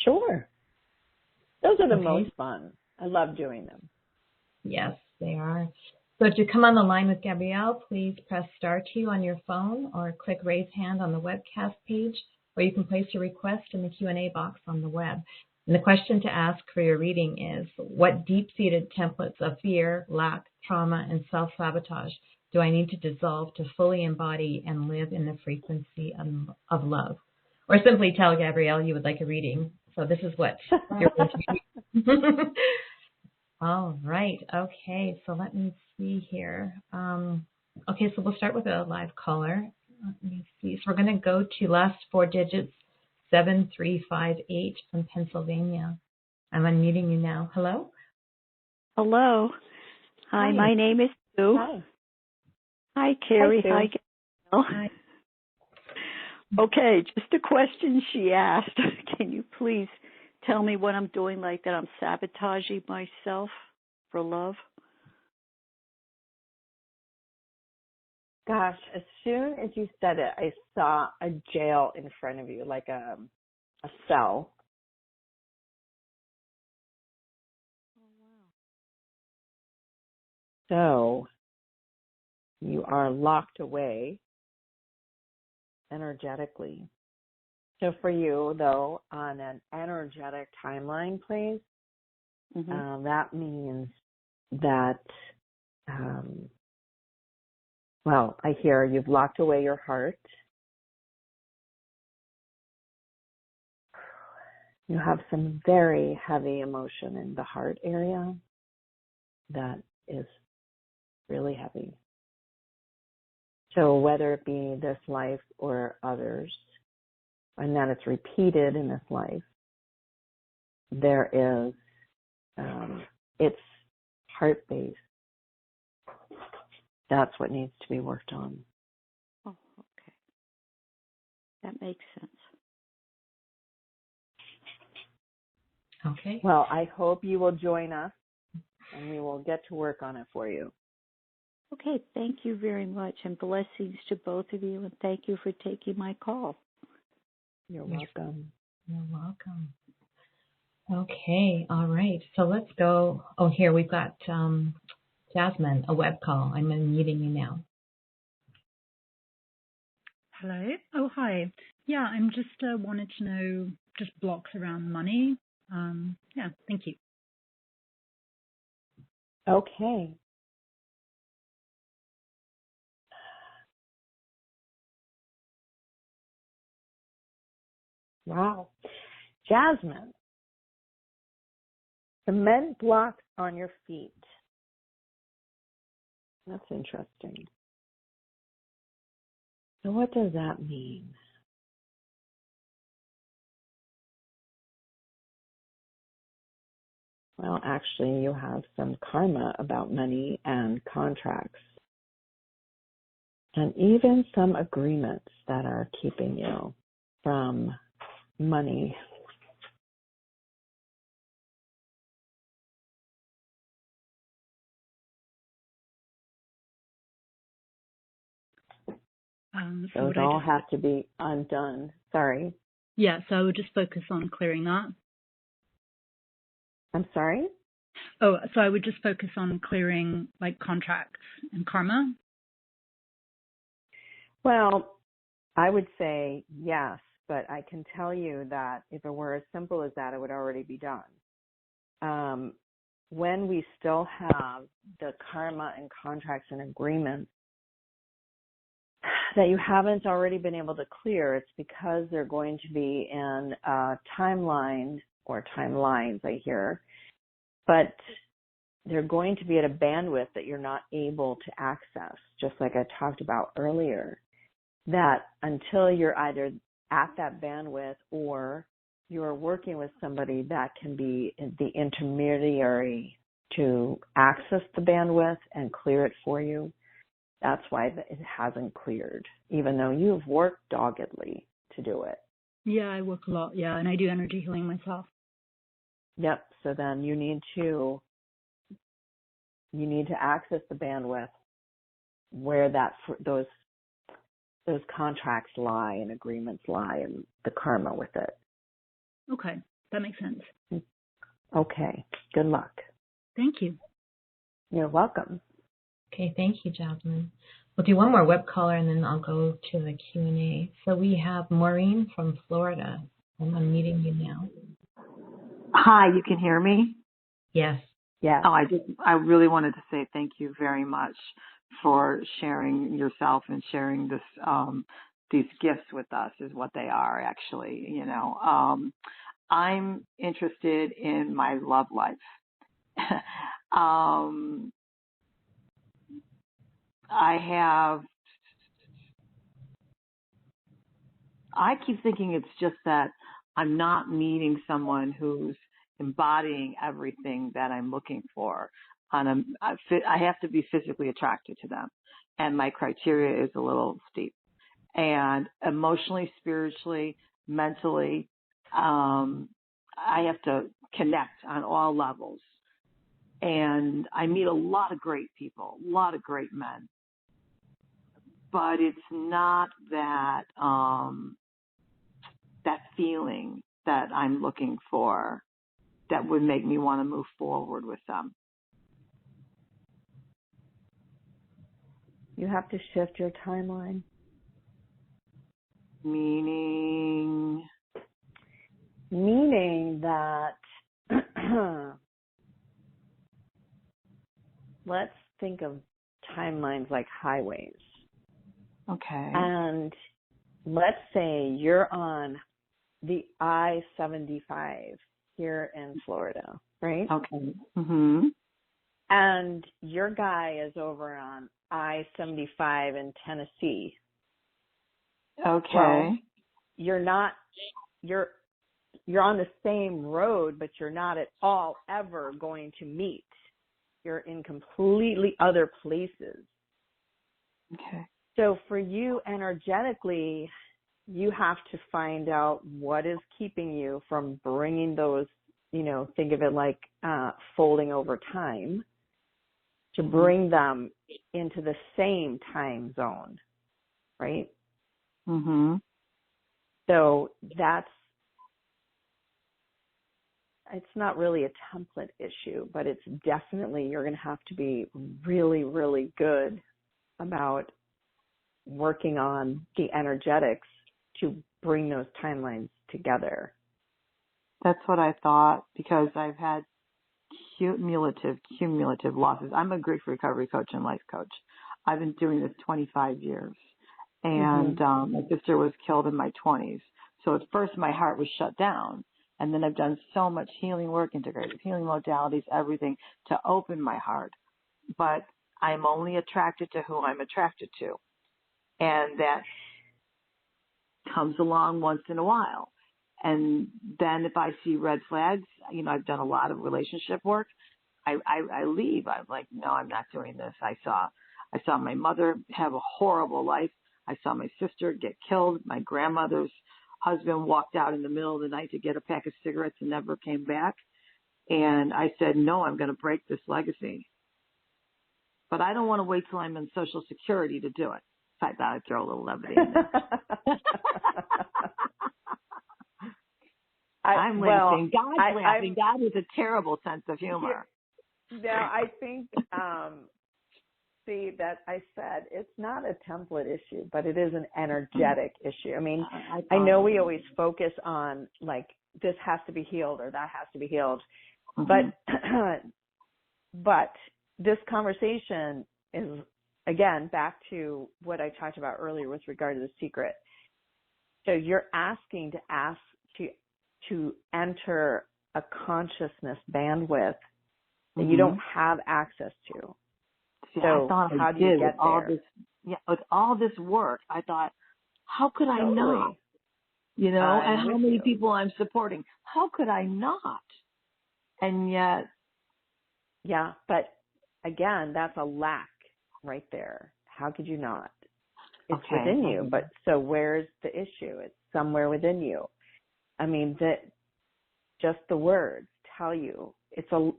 Speaker 2: Sure. Those are the most fun. I love doing them.
Speaker 1: Yes, they are. So to come on the line with Gabrielle, please press *2 on your phone or click raise hand on the webcast page, or you can place your request in the Q&A box on the web. And the question to ask for your reading is, what deep-seated templates of fear, lack, trauma, and self-sabotage do I need to dissolve to fully embody and live in the frequency of love? Or simply tell Gabrielle you would like a reading. So this is what you're going to be. All right. Okay. So let me see here. Okay. So we'll start with a live caller. Let me see. So we're going to go to last 4 digits, 7358 from Pennsylvania. I'm unmuting you now. Hello?
Speaker 3: Hello. Hi, my name is Sue.
Speaker 2: Hi.
Speaker 3: Hi, Carrie.
Speaker 2: Hi, Sue.
Speaker 3: Hi, Gabrielle.
Speaker 1: Hi.
Speaker 3: Okay, just a question she asked. Can you please tell me what I'm doing like that I'm sabotaging myself for love?
Speaker 2: Gosh, as soon as you said it, I saw a jail in front of you, like a cell. So you are locked away energetically. So for you, though, on an energetic timeline, please, that means that, well, I hear you've locked away your heart. You have some very heavy emotion in the heart area that is really heavy. So whether it be this life or others, and that it's repeated in this life, there is, it's heart-based. That's what needs to be worked on.
Speaker 3: Oh, okay. That makes sense.
Speaker 1: Okay.
Speaker 2: Well, I hope you will join us, and we will get to work on it for you.
Speaker 3: Okay, thank you very much, and blessings to both of you, and thank you for taking my call.
Speaker 2: You're welcome.
Speaker 1: You're welcome. Okay, all right. So let's go. Oh, here we've got Jasmine, a web call. I'm unmuting you now.
Speaker 4: Hello. Oh, hi. Yeah, I'm just wanted to know just blocks around money. Yeah, thank you.
Speaker 2: Okay. Wow. Jasmine, cement blocks on your feet. That's interesting. So what does that mean? Well, actually, you have some karma about money and contracts, and even some agreements that are keeping you from money. Those all have to be undone. Sorry.
Speaker 4: Yeah, so I would just focus on clearing that.
Speaker 2: I'm sorry?
Speaker 4: Oh, so I would just focus on clearing like contracts and karma.
Speaker 2: Well, I would say yes, but I can tell you that if it were as simple as that, it would already be done. When we still have the karma and contracts and agreements that you haven't already been able to clear, it's because they're going to be in a timeline or timelines, I hear, but they're going to be at a bandwidth that you're not able to access, just like I talked about earlier, that until you're either at that bandwidth or you're working with somebody that can be the intermediary to access the bandwidth and clear it for you, that's why it hasn't cleared, even though you've worked doggedly to do it.
Speaker 4: Yeah, I work a lot. Yeah, and I do energy healing myself.
Speaker 2: Yep. So then you need to access the bandwidth where those contracts lie and agreements lie and the karma with it.
Speaker 4: Okay, that makes sense.
Speaker 2: Okay. Good luck.
Speaker 4: Thank you.
Speaker 2: You're welcome.
Speaker 1: Okay, thank you, Jasmine. We'll do one more web caller, and then I'll go to the Q&A. So we have Maureen from Florida. I'm unmuting you now.
Speaker 5: Hi, you can hear me?
Speaker 1: Yes.
Speaker 2: Yeah.
Speaker 5: Oh, I really wanted to say thank you very much for sharing yourself and sharing this these gifts with us is what they are actually, you know. I'm interested in my love life. I keep thinking it's just that I'm not meeting someone who's embodying everything that I'm looking for. I have to be physically attracted to them, and my criteria is a little steep. and emotionally, spiritually, mentally, I have to connect on all levels. And I meet a lot of great people, a lot of great men. But it's not that that feeling that I'm looking for that would make me want to move forward with them.
Speaker 2: You have to shift your timeline.
Speaker 5: Meaning
Speaker 2: that let's think of timelines like highways.
Speaker 5: Okay.
Speaker 2: And let's say you're on the I-75 here in Florida, right?
Speaker 5: Okay. Mm-hmm.
Speaker 2: And your guy is over on I-75 in Tennessee.
Speaker 5: Okay.
Speaker 2: Well, you're on the same road, but you're not at all ever going to meet. You're in completely other places.
Speaker 5: Okay.
Speaker 2: So for you energetically, you have to find out what is keeping you from bringing those, think of it like folding over time, to bring them into the same time zone, right?
Speaker 5: Mm-hmm.
Speaker 2: So it's not really a template issue, but it's definitely, you're going to have to be really, really good about working on the energetics to bring those timelines together.
Speaker 5: That's what I thought, because I've had cumulative losses. I'm a grief recovery coach and life coach. I've been doing this 25 years. And my sister was killed in my 20s. So at first my heart was shut down. And then I've done so much healing work, integrative healing modalities, everything to open my heart. But I'm only attracted to who I'm attracted to. And that comes along once in a while. And then if I see red flags, I've done a lot of relationship work. I leave. I'm like, no, I'm not doing this. I saw my mother have a horrible life. I saw my sister get killed. My grandmother's husband walked out in the middle of the night to get a pack of cigarettes and never came back. And I said, no, I'm going to break this legacy. But I don't want to wait till I'm in Social Security to do it. So I thought I'd throw a little levity in there. I'm laughing. God's laughing. God has a terrible sense of humor.
Speaker 2: Now, I think, that I said it's not a template issue, but it is an energetic issue. I mean, I know we always focus on, like, this has to be healed or that has to be healed. But this conversation is, again, back to what I talked about earlier with regard to the secret. So you're asking to enter a consciousness bandwidth that you don't have access to.
Speaker 5: See,
Speaker 2: so
Speaker 5: I thought
Speaker 2: how do you get there?
Speaker 5: With all this work, I thought, how could I not? And how many people I'm supporting. How could I not? And yet.
Speaker 2: Yeah, but again, that's a lack right there. How could you not? It's within you. But so where's the issue? It's somewhere within you. I mean, just the words tell you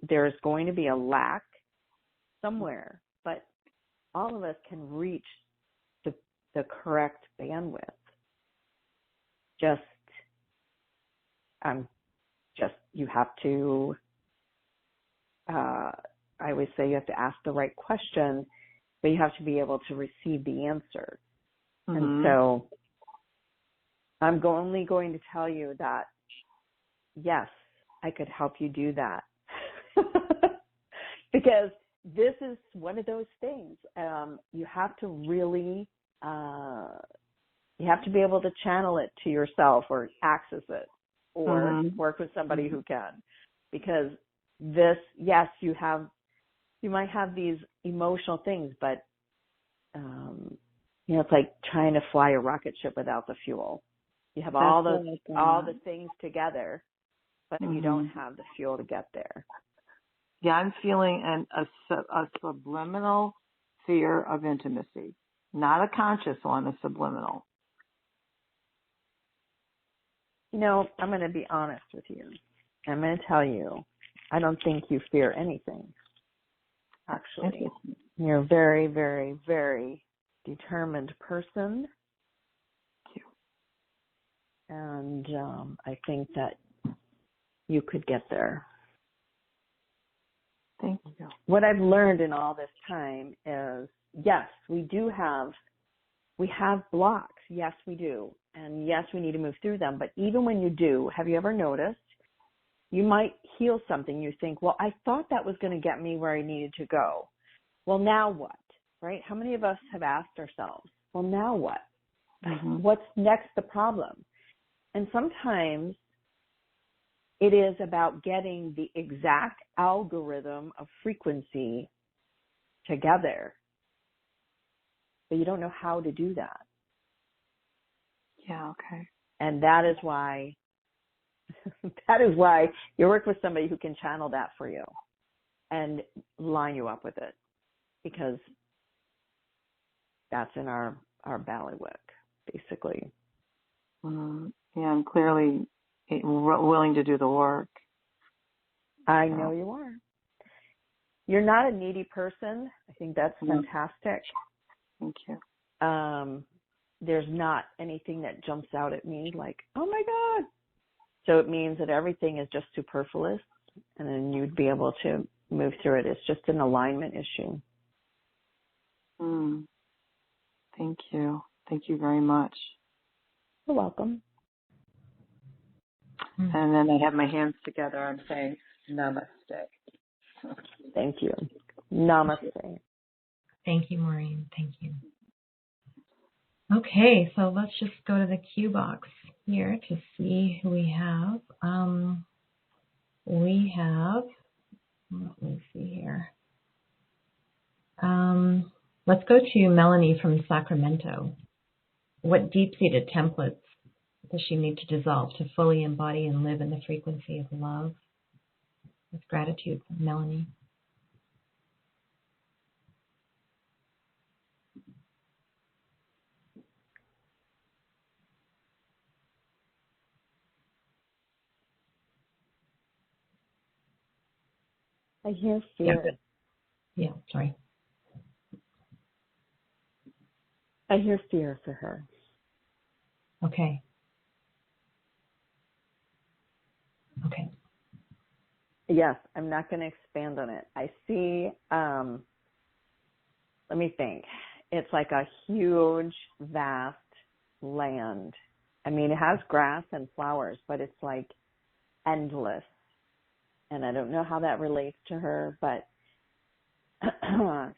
Speaker 2: there's going to be a lack somewhere, but all of us can reach the correct bandwidth. You have to, I always say you have to ask the right question, but you have to be able to receive the answer. And so I'm only going to tell you that, yes, I could help you do that. Because this is one of those things. You have to really, you have to be able to channel it to yourself or access it or work with somebody who can. Because this, yes, you might have these emotional things, but, it's like trying to fly a rocket ship without the fuel. You have all the things together, but you don't have the fuel to get there.
Speaker 5: Yeah, I'm feeling a subliminal fear of intimacy, not a conscious one, a subliminal.
Speaker 2: You know, I'm going to be honest with you. I'm going to tell you, I don't think you fear anything, actually. You're a very, very, very determined person.
Speaker 5: Thank you.
Speaker 2: And I think that you could get there.
Speaker 5: Thank you.
Speaker 2: What I've learned in all this time is, yes, we have blocks. Yes, we do. And yes, we need to move through them. But even when you do, have you ever noticed, you might heal something. You think, well, I thought that was going to get me where I needed to go. Well, now what? Right? How many of us have asked ourselves, well, now what?
Speaker 5: Mm-hmm.
Speaker 2: What's next the problem? And sometimes it is about getting the exact algorithm of frequency together. But you don't know how to do that.
Speaker 5: Yeah, okay.
Speaker 2: And that is why you work with somebody who can channel that for you and line you up with it, because that's in our bailiwick, basically.
Speaker 5: Yeah, I'm clearly willing to do the work.
Speaker 2: I know you are. You're not a needy person. I think that's fantastic.
Speaker 5: Thank you.
Speaker 2: There's not anything that jumps out at me like, oh my God. So it means that everything is just superfluous, and then you'd be able to move through it. It's just an alignment issue.
Speaker 5: Thank you. Thank you very much.
Speaker 2: You're welcome.
Speaker 5: And then I have my hands together. I'm saying namaste.
Speaker 2: Thank you. Namaste.
Speaker 1: Thank you, Maureen. Thank you. Okay, so let's just go to the cue box here to see who we have. Let me see here. Let's go to Melanie from Sacramento. What deep-seated templates does she need to dissolve to fully embody and live in the frequency of love? With gratitude, Melanie.
Speaker 2: I hear fear.
Speaker 1: Yeah, sorry.
Speaker 2: I hear fear for her.
Speaker 1: Okay.
Speaker 2: Yes, I'm not going to expand on it. I see, let me think. It's like a huge, vast land. I mean, it has grass and flowers, but it's like endless. And I don't know how that relates to her, but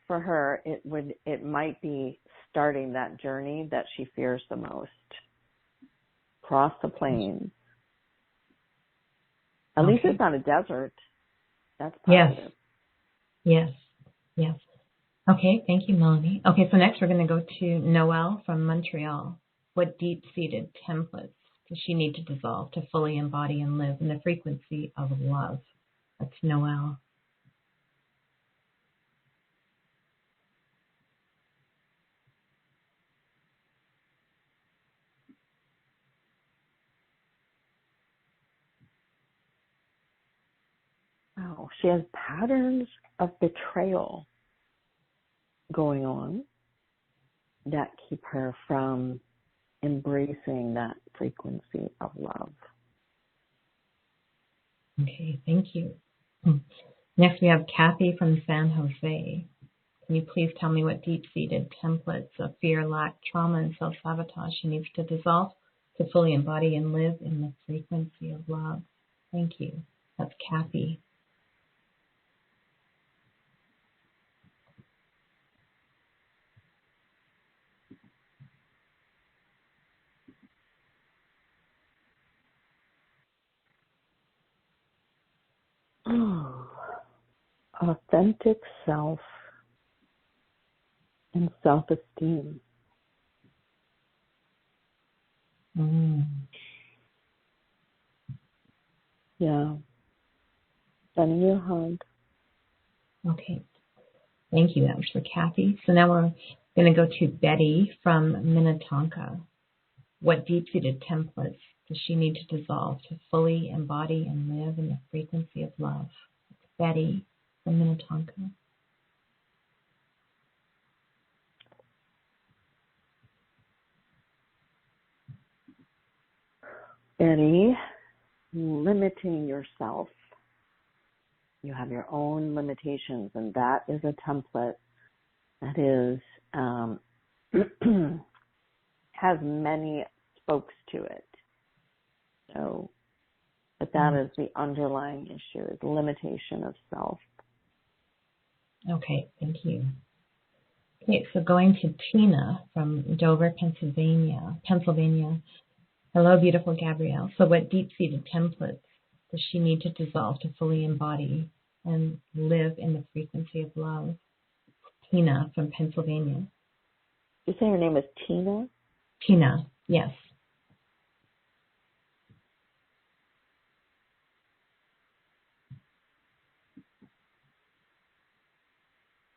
Speaker 2: for her, it might be starting that journey that she fears the most. Cross the plains. At least it's not a desert. That's positive.
Speaker 1: Yes. Okay, thank you, Melanie. Okay, so next we're going to go to Noelle from Montreal. What deep-seated templates does she need to dissolve to fully embody and live in the frequency of love? That's Noelle.
Speaker 2: Oh, she has patterns of betrayal going on that keep her from embracing that frequency of love.
Speaker 1: Okay, thank you. Next we have Kathy from San Jose. Can you please tell me what deep-seated templates of fear, lack, trauma, and self-sabotage she needs to dissolve to fully embody and live in the frequency of love? Thank you. That's Kathy.
Speaker 2: Authentic self and self-esteem. Yeah. Sending you a hug.
Speaker 1: Okay. Thank you. That was for Kathy. So now we're going to go to Betty from Minnetonka. What deep-seated templates does she need to dissolve to fully embody and live in the frequency of love? Betty from Minnetonka.
Speaker 2: Betty, limiting yourself. You have your own limitations, and that is a template that is has many spokes to it. So, but that is the underlying issue, is limitation of self.
Speaker 1: Okay, thank you. Okay, so going to Tina from Dover, Pennsylvania. Hello, beautiful Gabrielle. So what deep-seated templates does she need to dissolve to fully embody and live in the frequency of love? Tina from Pennsylvania.
Speaker 2: You say her name is Tina?
Speaker 1: Tina, yes.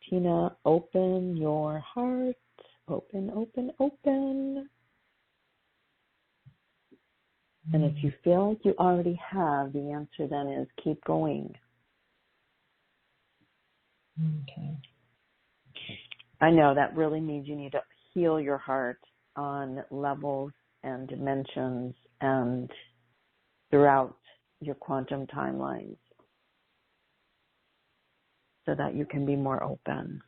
Speaker 2: Tina, open your heart. Open, open, open. And if you feel like you already have, the answer then is keep going.
Speaker 1: Okay.
Speaker 2: I know that really means you need to heal your heart on levels and dimensions and throughout your quantum timelines so that you can be more open.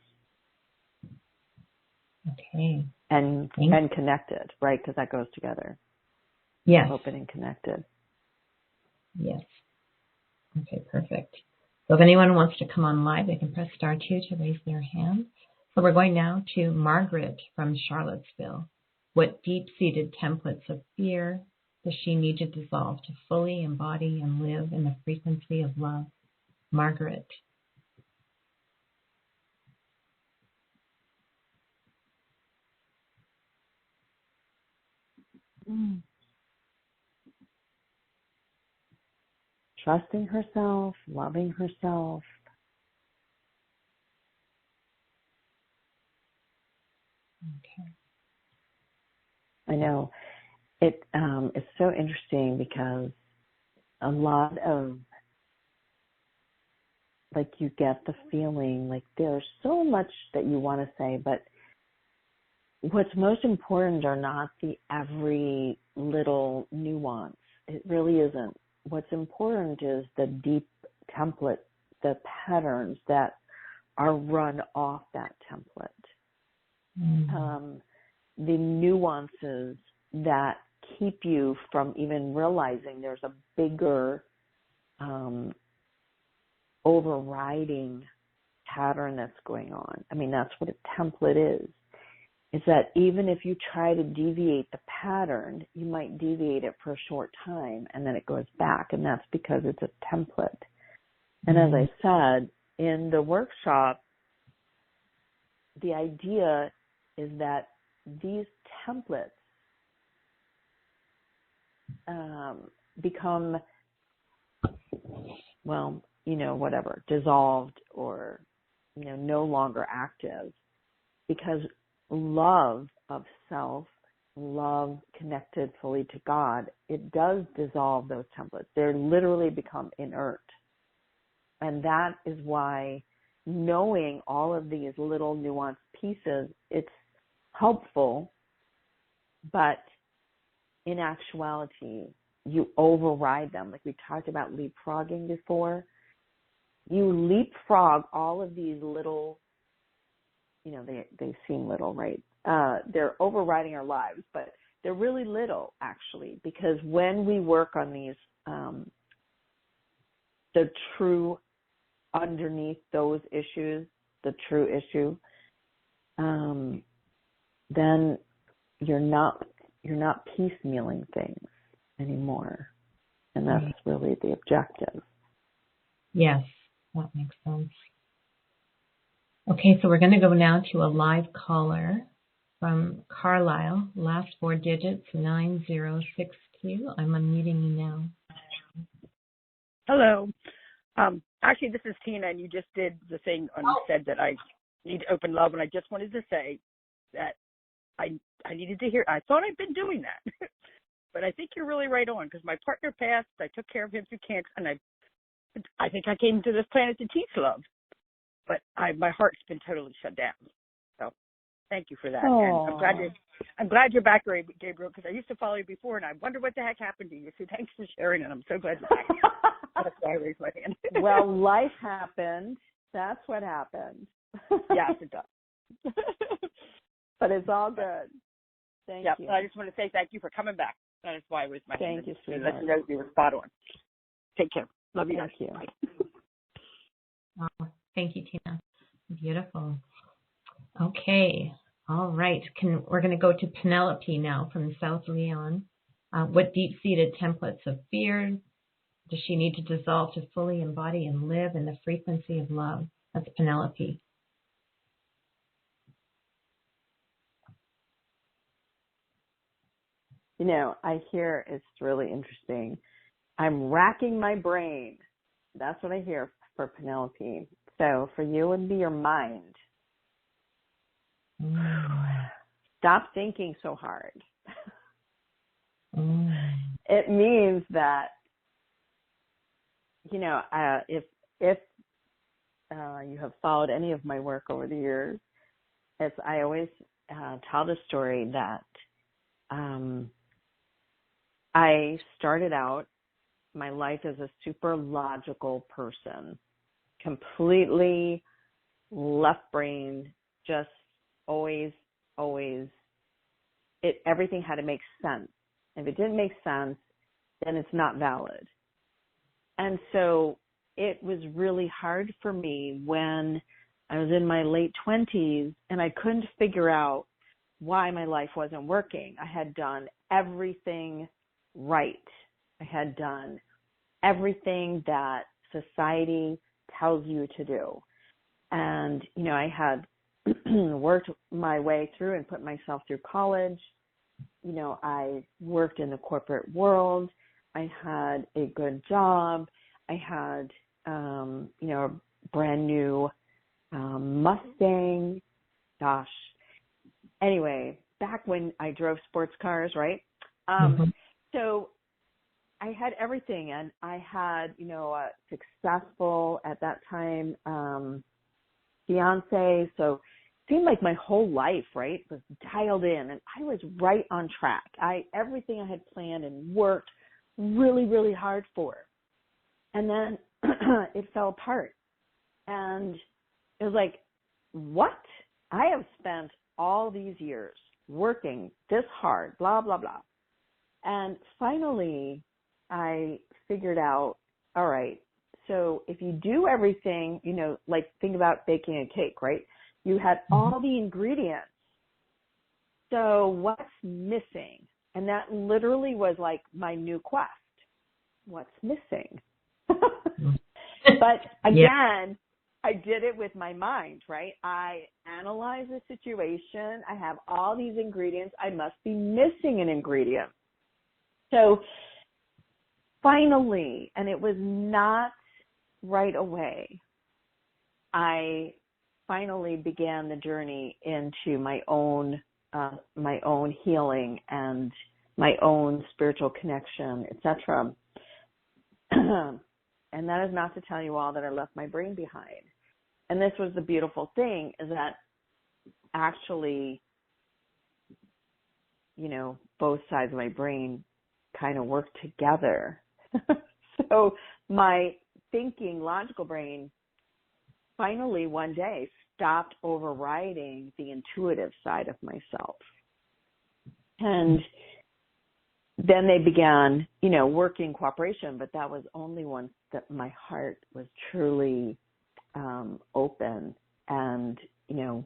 Speaker 1: Okay.
Speaker 2: And connected, right? Because that goes together.
Speaker 1: Yes.
Speaker 2: Open and connected.
Speaker 1: Yes. Okay, perfect. So if anyone wants to come on live, they can press star 2 to raise their hand. So we're going now to Margaret from Charlottesville. What deep-seated templates of fear does she need to dissolve to fully embody and live in the frequency of love? Margaret.
Speaker 2: Trusting herself, loving herself.
Speaker 1: Okay.
Speaker 2: I know it is so interesting because a lot of, like, you get the feeling like there's so much that you want to say, but what's most important are not the every little nuance. It really isn't. What's important is the deep template, the patterns that are run off that template. The nuances that keep you from even realizing there's a bigger overriding pattern that's going on. I mean, that's what a template is. Is that even if you try to deviate the pattern, you might deviate it for a short time and then it goes back, and that's because it's a template. And as I said, in the workshop, the idea is that these templates become, well, whatever, dissolved or, no longer active, because love of self, love connected fully to God, it does dissolve those templates. They literally become inert. And that is why knowing all of these little nuanced pieces, it's helpful, but in actuality, you override them. Like we talked about leapfrogging before. You leapfrog all of these little, they seem little, right? They're overriding our lives, but they're really little, actually, because when we work on these, the true underneath those issues, the true issue, then you're not piecemealing things anymore, and that's really the objective.
Speaker 1: Yes, that makes sense. Okay, so we're going to go now to a live caller from Carlisle, last 4 digits, 9062. I'm unmuting you now.
Speaker 6: Hello. Actually, this is Tina, and you just did the thing and said that I need to open love, and I just wanted to say that I needed to hear. I thought I'd been doing that, But I think you're really right on, because my partner passed. I took care of him through cancer, and I think I came to this planet to teach love. But my heart's been totally shut down. So thank you for that.
Speaker 2: Aww.
Speaker 6: And I'm glad you're back, Gabrielle, because I used to follow you before, and I wonder what the heck happened to you. So thanks for sharing, and I'm so glad you're back. That's why I raised my hand.
Speaker 2: Well, life happened. That's what happened.
Speaker 6: Yes, it does.
Speaker 2: But it's all good. Thank you.
Speaker 6: I just want to say thank you for coming back. That is why I raised my hand.
Speaker 2: Thank you, sweetheart.
Speaker 6: Let you know you were spot on. Take care. Love you.
Speaker 2: Thank you.
Speaker 6: Bye.
Speaker 1: Oh, thank you, Tina. Beautiful. Okay. All right. We're going to go to Penelope now from South Leon. What deep-seated templates of fear does she need to dissolve to fully embody and live in the frequency of love? That's Penelope.
Speaker 2: You know, I hear it's really interesting. I'm racking my brain. That's what I hear for Penelope. So for you, it would be your mind. Stop thinking so hard. It means that, you know, if you have followed any of my work over the years, I always tell the story that I started out my life as a super logical person, completely left brain, just always, everything had to make sense. If it didn't make sense, then it's not valid. And so it was really hard for me when I was in my late 20s and I couldn't figure out why my life wasn't working. I had done everything right. I had done everything that society tells you to do. And, you know, I had worked my way through and put myself through college. You know, I worked in the corporate world. I had a good job. I had, you know, a brand new Mustang. Gosh. Anyway, back when I drove sports cars, right? So I had everything, and I had, you know, a successful, at that time, fiance. So it seemed like my whole life, right, was dialed in, and I was right on track. Everything I had planned and worked really, really hard for. And then it fell apart. And it was like, what? I have spent all these years working this hard, blah, blah, blah. And finally, I figured out, all right, so if you do everything, you know, like think about baking a cake, right? You had all the ingredients. So what's missing? And that literally was like my new quest. What's missing? But again, I did it with my mind, right? I analyzed the situation. I have all these ingredients. I must be missing an ingredient. So finally, and it was not right away, I finally began the journey into my own healing and my own spiritual connection, etc. And that is not to tell you all that I left my brain behind. And this was the beautiful thing, is that actually, you know, both sides of my brain kind of work together. So my thinking, logical brain finally one day stopped overriding the intuitive side of myself. And then they began, you know, working cooperation, but that was only once that my heart was truly open and, you know,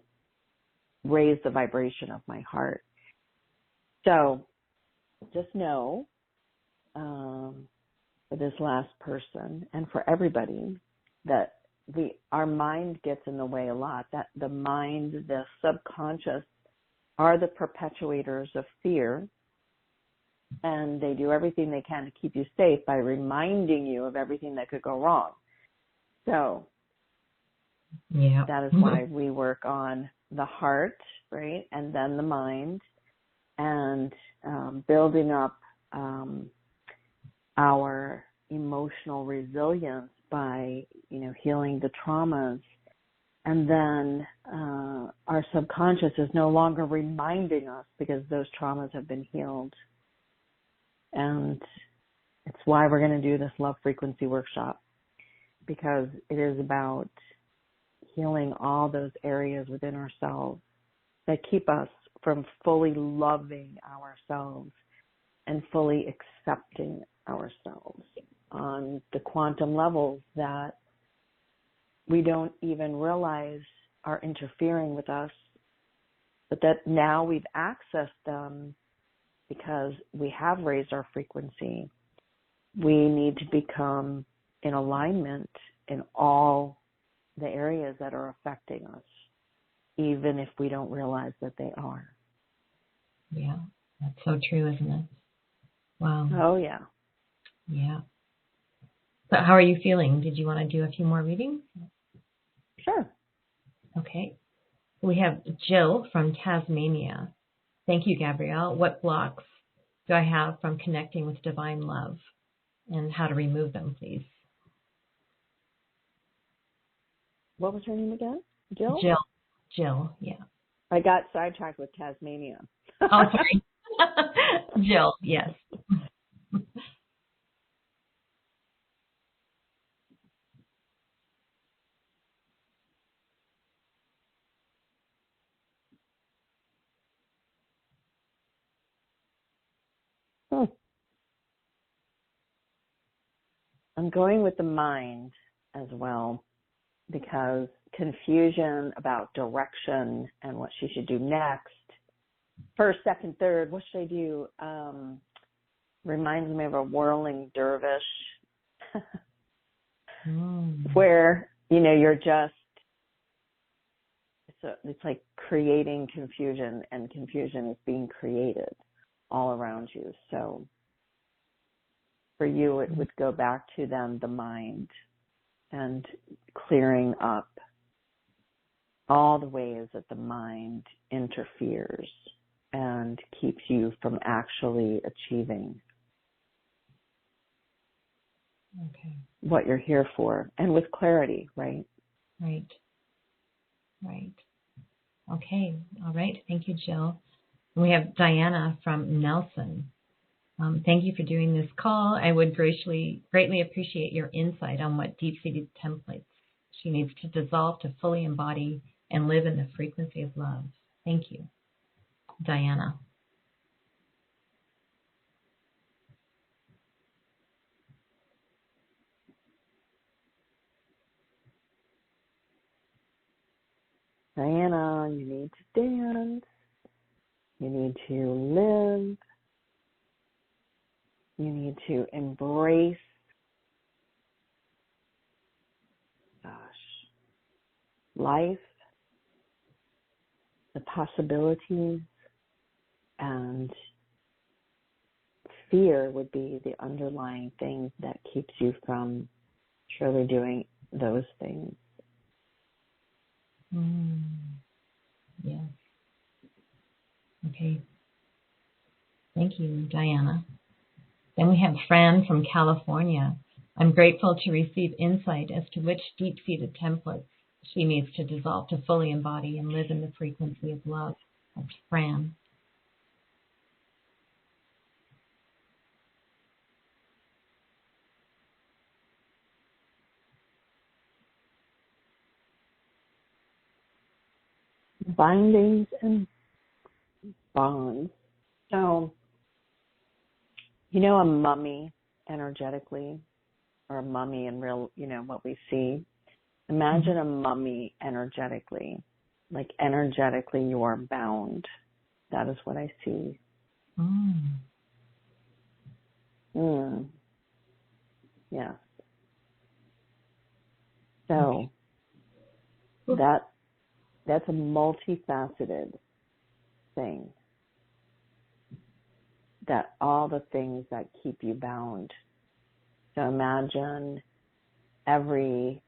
Speaker 2: raised the vibration of my heart. So just know, for this last person and for everybody, that our mind gets in the way a lot, that the mind, the subconscious, are the perpetuators of fear, and they do everything they can to keep you safe by reminding you of everything that could go wrong. So that is why we work on the heart, right, and then the mind, and building up our emotional resilience by, healing the traumas. And then our subconscious is no longer reminding us because those traumas have been healed. And it's why we're going to do this love frequency workshop, because it is about healing all those areas within ourselves that keep us from fully loving ourselves and fully accepting ourselves on the quantum levels that we don't even realize are interfering with us, but that now we've accessed them because we have raised our frequency. We need to become in alignment in all the areas that are affecting us, even if we don't realize that they are.
Speaker 1: Yeah, that's so true, isn't it? Wow.
Speaker 2: Oh, yeah.
Speaker 1: Yeah. So how are you feeling? Did you want to do a few more readings?
Speaker 2: Sure.
Speaker 1: Okay. We have Jill from Tasmania. Thank you, Gabrielle. What blocks do I have from connecting with divine love, and how to remove them, please?
Speaker 2: What was her name again? Jill?
Speaker 1: Jill, yeah.
Speaker 2: I got sidetracked with Tasmania.
Speaker 1: Oh, sorry. Jill, yes.
Speaker 2: I'm going with the mind as well, because confusion about direction and what she should do next, first, second, third, what should I do, reminds me of a whirling dervish where, you're just, it's like creating confusion, and confusion is being created all around you. So for you, it would go back to then the mind and clearing up all the ways that the mind interferes and keeps you from actually achieving what you're here for, and with clarity, right?
Speaker 1: Right. Okay. All right. Thank you, Jill. We have Diana from Nelson. Thank you for doing this call. I would greatly appreciate your insight on what deep-seated templates she needs to dissolve to fully embody and live in the frequency of love. Thank you, Diana.
Speaker 2: Diana, you need to dance. You need to live. You need to embrace, life, the possibilities, and fear would be the underlying thing that keeps you from truly doing those things.
Speaker 1: Yes. Okay. Thank you, Diana. Then we have Fran from California. I'm grateful to receive insight as to which deep-seated templates she needs to dissolve to fully embody and live in the frequency of love. That's Fran.
Speaker 2: Bindings and bonds. So, a mummy energetically, or a mummy in real, what we see. Imagine a mummy energetically. Like energetically you are bound. That is what I see. Yeah. So that's a multifaceted thing. That all the things that keep you bound. So imagine every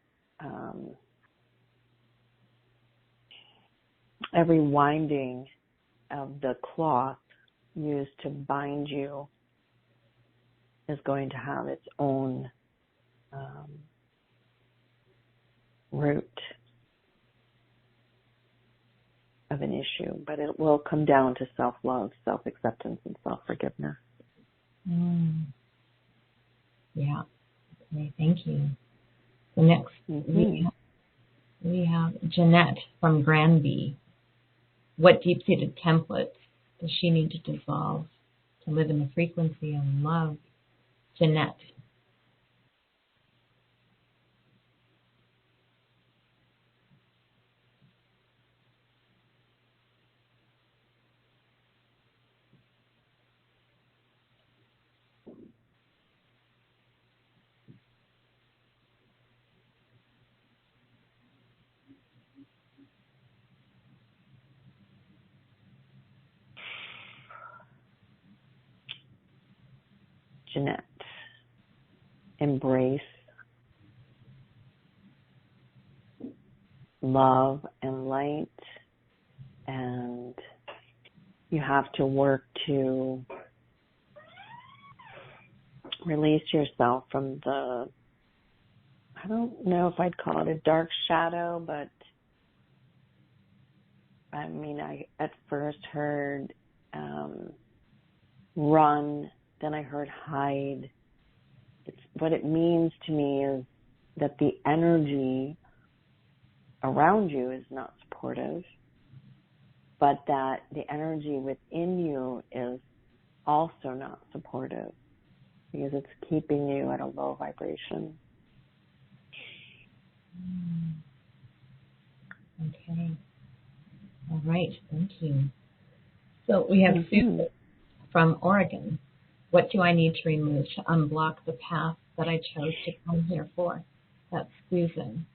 Speaker 2: winding of the cloth used to bind you is going to have its own root of an issue, but it will come down to self-love, self-acceptance, and self-forgiveness.
Speaker 1: Yeah. Okay, thank you. The next, we have Jeanette from Granby. What deep-seated templates does she need to dissolve to live in the frequency of love? Jeanette.
Speaker 2: Jeanette, embrace love and light, and you have to work to release yourself from the, I don't know if I'd call it a dark shadow, but I mean, I at first heard run, then I heard hide. What it means to me is that the energy around you is not supportive, but that the energy within you is also not supportive because it's keeping you at a low vibration.
Speaker 1: Okay. All right. Thank you. So we have Susan from Oregon. What do I need to remove to unblock the path that I chose to come here for? That's Susan.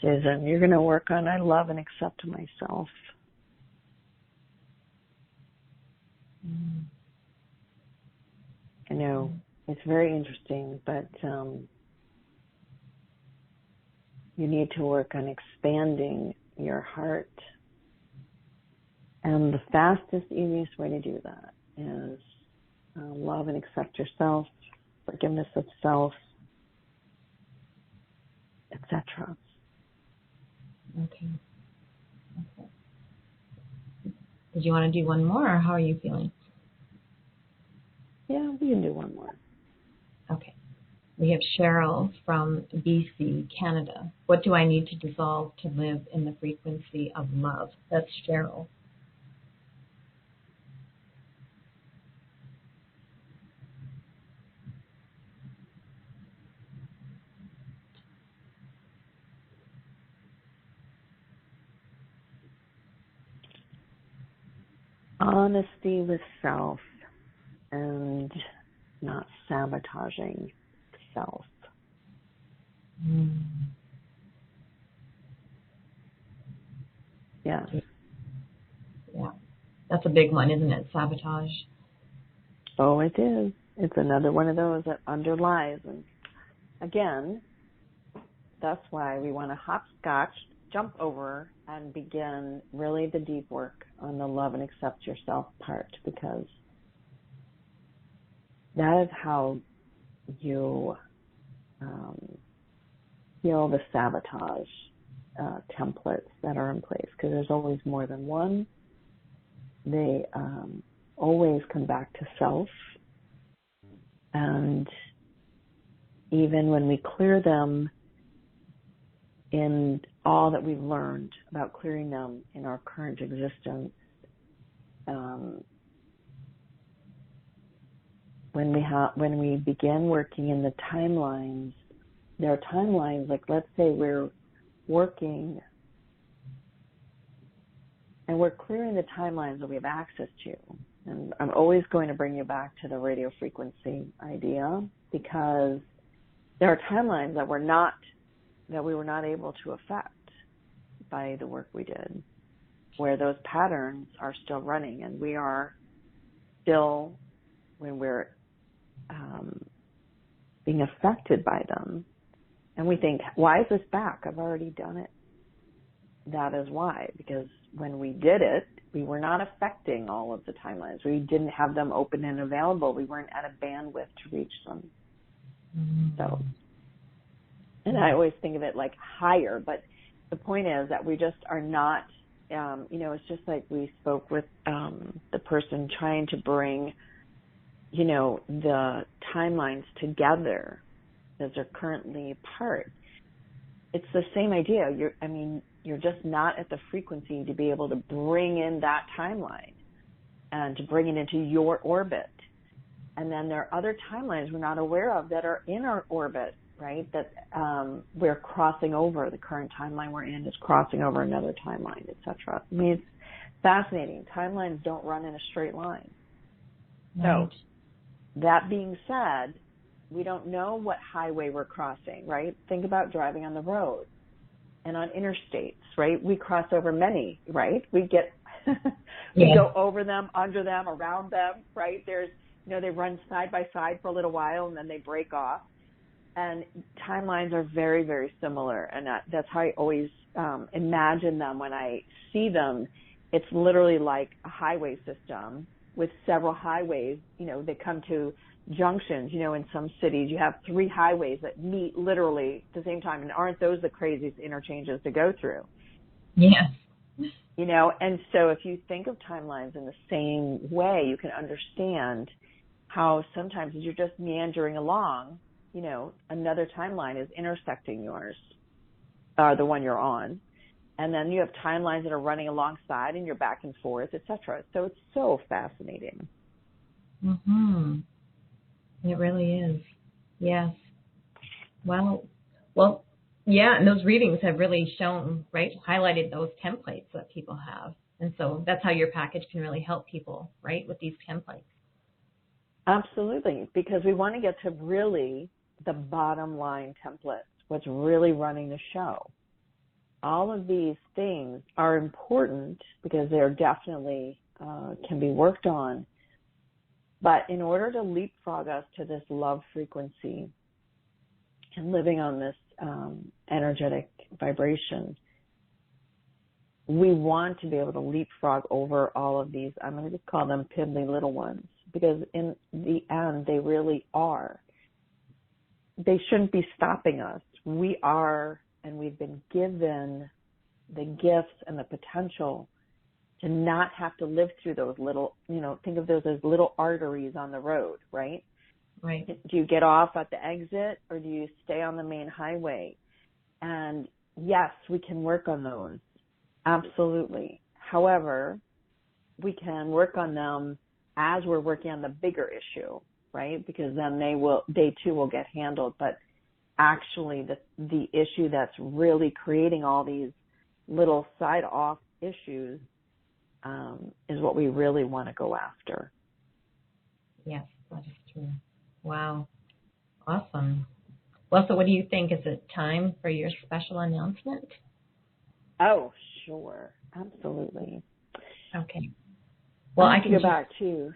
Speaker 2: Susan, you're going to work on I love and accept myself. I know it's very interesting, but you need to work on expanding your heart. And the fastest, easiest way to do that is love and accept yourself, forgiveness of self, etc.
Speaker 1: Okay. Did you want to do one more, or how are you feeling?
Speaker 2: Yeah, we can do one more.
Speaker 1: Okay. We have Cheryl from BC, Canada. What do I need to dissolve to live in the frequency of love? That's Cheryl.
Speaker 2: Honesty with self and not sabotaging self. Yes.
Speaker 1: Yeah. That's a big one, isn't it? Sabotage.
Speaker 2: Oh, it is. It's another one of those that underlies. And again, that's why we want to hopscotch, jump over, and begin really the deep work on the love and accept yourself part, because that is how you heal the sabotage templates that are in place, because there's always more than one. They always come back to self, and even when we clear them in all that we've learned about clearing them in our current existence, when we begin working in the timelines, there are timelines, like let's say we're working and we're clearing the timelines that we have access to. And I'm always going to bring you back to the radio frequency idea, because there are timelines that we were not able to affect by the work we did, where those patterns are still running, and we are still, when we're being affected by them, and we think, why is this back? I've already done it. That is why, because when we did it, we were not affecting all of the timelines. We didn't have them open and available. We weren't at a bandwidth to reach them. Mm-hmm. So, and I always think of it like higher, but the point is that we just are not, it's just like we spoke with the person trying to bring, the timelines together as they're currently apart. It's the same idea. You're just not at the frequency to be able to bring in that timeline and to bring it into your orbit. And then there are other timelines we're not aware of that are in our orbit, right, that we're crossing over. The current timeline we're in is crossing over another timeline, etc. It's fascinating. Timelines don't run in a straight line. Right. So that being said, we don't know what highway we're crossing, right? Think about driving on the road and on interstates, right? We cross over many, right? We go over them, under them, around them, right? There's, they run side by side for a little while and then they break off. And timelines are very, very similar. And that's how I always imagine them when I see them. It's literally like a highway system with several highways, they come to junctions. In some cities you have 3 highways that meet literally at the same time, and aren't those the craziest interchanges to go through?
Speaker 1: Yes.
Speaker 2: And so if you think of timelines in the same way, you can understand how sometimes as you're just meandering along, another timeline is intersecting yours, the one you're on. And then you have timelines that are running alongside and you're back and forth, etc. So it's so fascinating.
Speaker 1: Mm-hmm. It really is. Yes. Well, yeah, and those readings have really shown, right, highlighted those templates that people have. And so that's how your package can really help people, right, with these templates.
Speaker 2: Absolutely, because we want to get to really the bottom line templates, what's really running the show. All of these things are important because they're definitely can be worked on. But in order to leapfrog us to this love frequency and living on this energetic vibration, we want to be able to leapfrog over all of these, I'm going to just call them piddly little ones, because in the end, they really are. They shouldn't be stopping us. We are, and we've been given the gifts and the potential to not have to live through those little, think of those as little arteries on the road, right?
Speaker 1: Right.
Speaker 2: Do you get off at the exit or do you stay on the main highway? And yes, we can work on those. Absolutely. However, we can work on them as we're working on the bigger issue, right? Because then they too will get handled. But actually the issue that's really creating all these little side off issues is what we really want to go after.
Speaker 1: Yes, that is true. Wow. Awesome. Well, so what do you think? Is it time for your special announcement?
Speaker 2: Oh, sure. Absolutely.
Speaker 1: Okay. Well, I can
Speaker 2: go back to.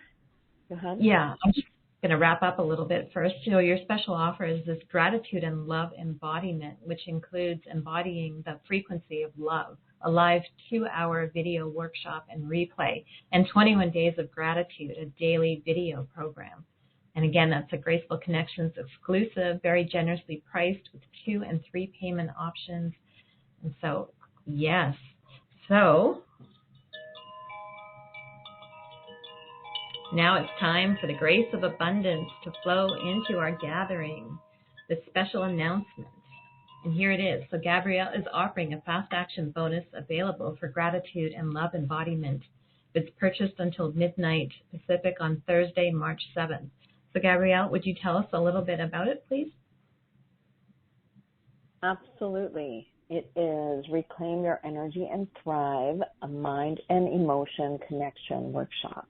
Speaker 2: Go ahead.
Speaker 1: Yeah, I'm just going to wrap up a little bit first. So your special offer is this gratitude and love embodiment, which includes embodying the frequency of love, a live 2-hour video workshop and replay, and 21 days of gratitude, a daily video program. And again, that's a Graceful Connections exclusive, very generously priced with 2 and 3 payment options. And so, yes. So now it's time for the grace of abundance to flow into our gathering, the special announcement. And here it is. So Gabrielle is offering a fast action bonus available for gratitude and love embodiment. It's purchased until midnight Pacific on Thursday, March 7th. So Gabrielle, would you tell us a little bit about it, please?
Speaker 2: Absolutely. It is Reclaim Your Energy and Thrive, a mind and emotion connection workshop.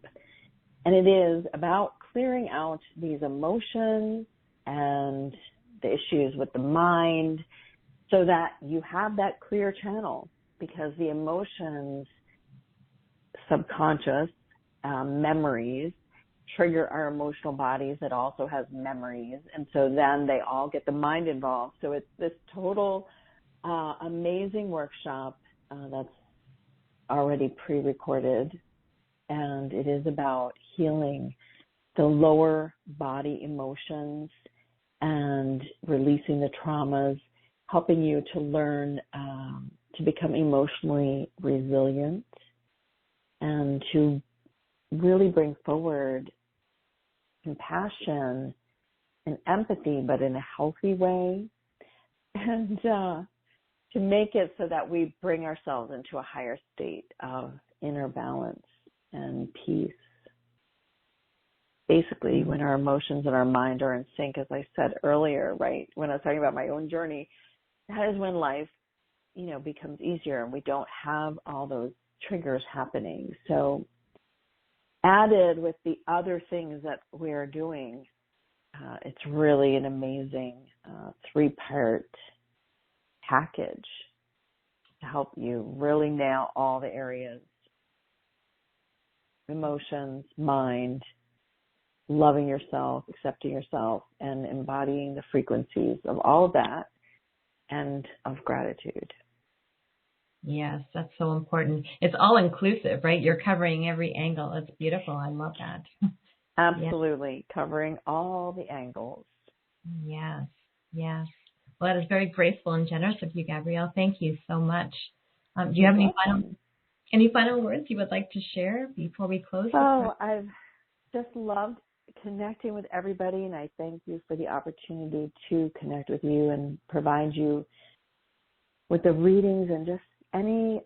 Speaker 2: And it is about clearing out these emotions and the issues with the mind so that you have that clear channel, because the emotions, subconscious memories, trigger our emotional bodies that also has memories. And so then they all get the mind involved. So it's this total amazing workshop that's already pre-recorded. And it is about healing the lower body emotions and releasing the traumas, helping you to learn to become emotionally resilient and to really bring forward compassion and empathy, but in a healthy way, and to make it so that we bring ourselves into a higher state of inner balance and peace. Basically, when our emotions and our mind are in sync, as I said earlier, right, when I was talking about my own journey, that is when life, becomes easier and we don't have all those triggers happening. So added with the other things that we're doing, it's really an amazing 3-part package to help you really nail all the areas: emotions, mind, loving yourself, accepting yourself, and embodying the frequencies of all of that and of gratitude.
Speaker 1: Yes, that's so important. It's all inclusive, right? You're covering every angle. It's beautiful. I love that.
Speaker 2: Absolutely. Yeah. Covering all the angles.
Speaker 1: Yes, yes. Well, that is very graceful and generous of you, Gabrielle. Thank you so much. Do you have any final words you would like to share before we close?
Speaker 2: I've just loved connecting with everybody, and I thank you for the opportunity to connect with you and provide you with the readings and just any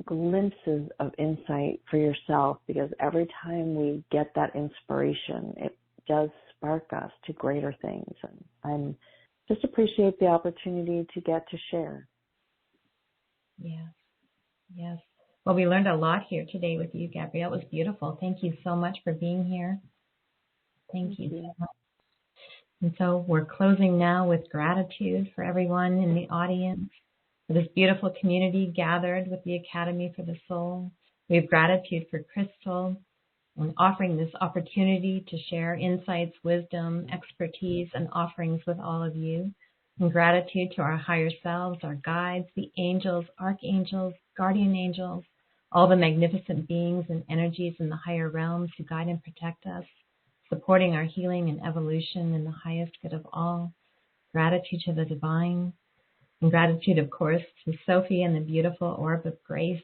Speaker 2: glimpses of insight for yourself, because every time we get that inspiration, it does spark us to greater things. And I'm just appreciate the opportunity to get to share.
Speaker 1: Yes, yes. Well, we learned a lot here today with you, Gabrielle. It was beautiful. Thank you so much for being here. Thank you so much. And so we're closing now with gratitude for everyone in the audience, for this beautiful community gathered with the Academy for the Soul. We have gratitude for Christel and offering this opportunity to share insights, wisdom, expertise, and offerings with all of you. And gratitude to our higher selves, our guides, the angels, archangels, guardian angels, all the magnificent beings and energies in the higher realms who guide and protect us, supporting our healing and evolution in the highest good of all. Gratitude to the divine. And gratitude, of course, to Sophie and the beautiful orb of grace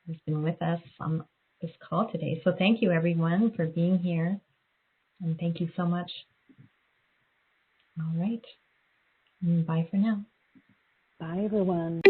Speaker 1: who's been with us on this call today. So thank you, everyone, for being here. And thank you so much. All right. And bye for now.
Speaker 2: Bye, everyone.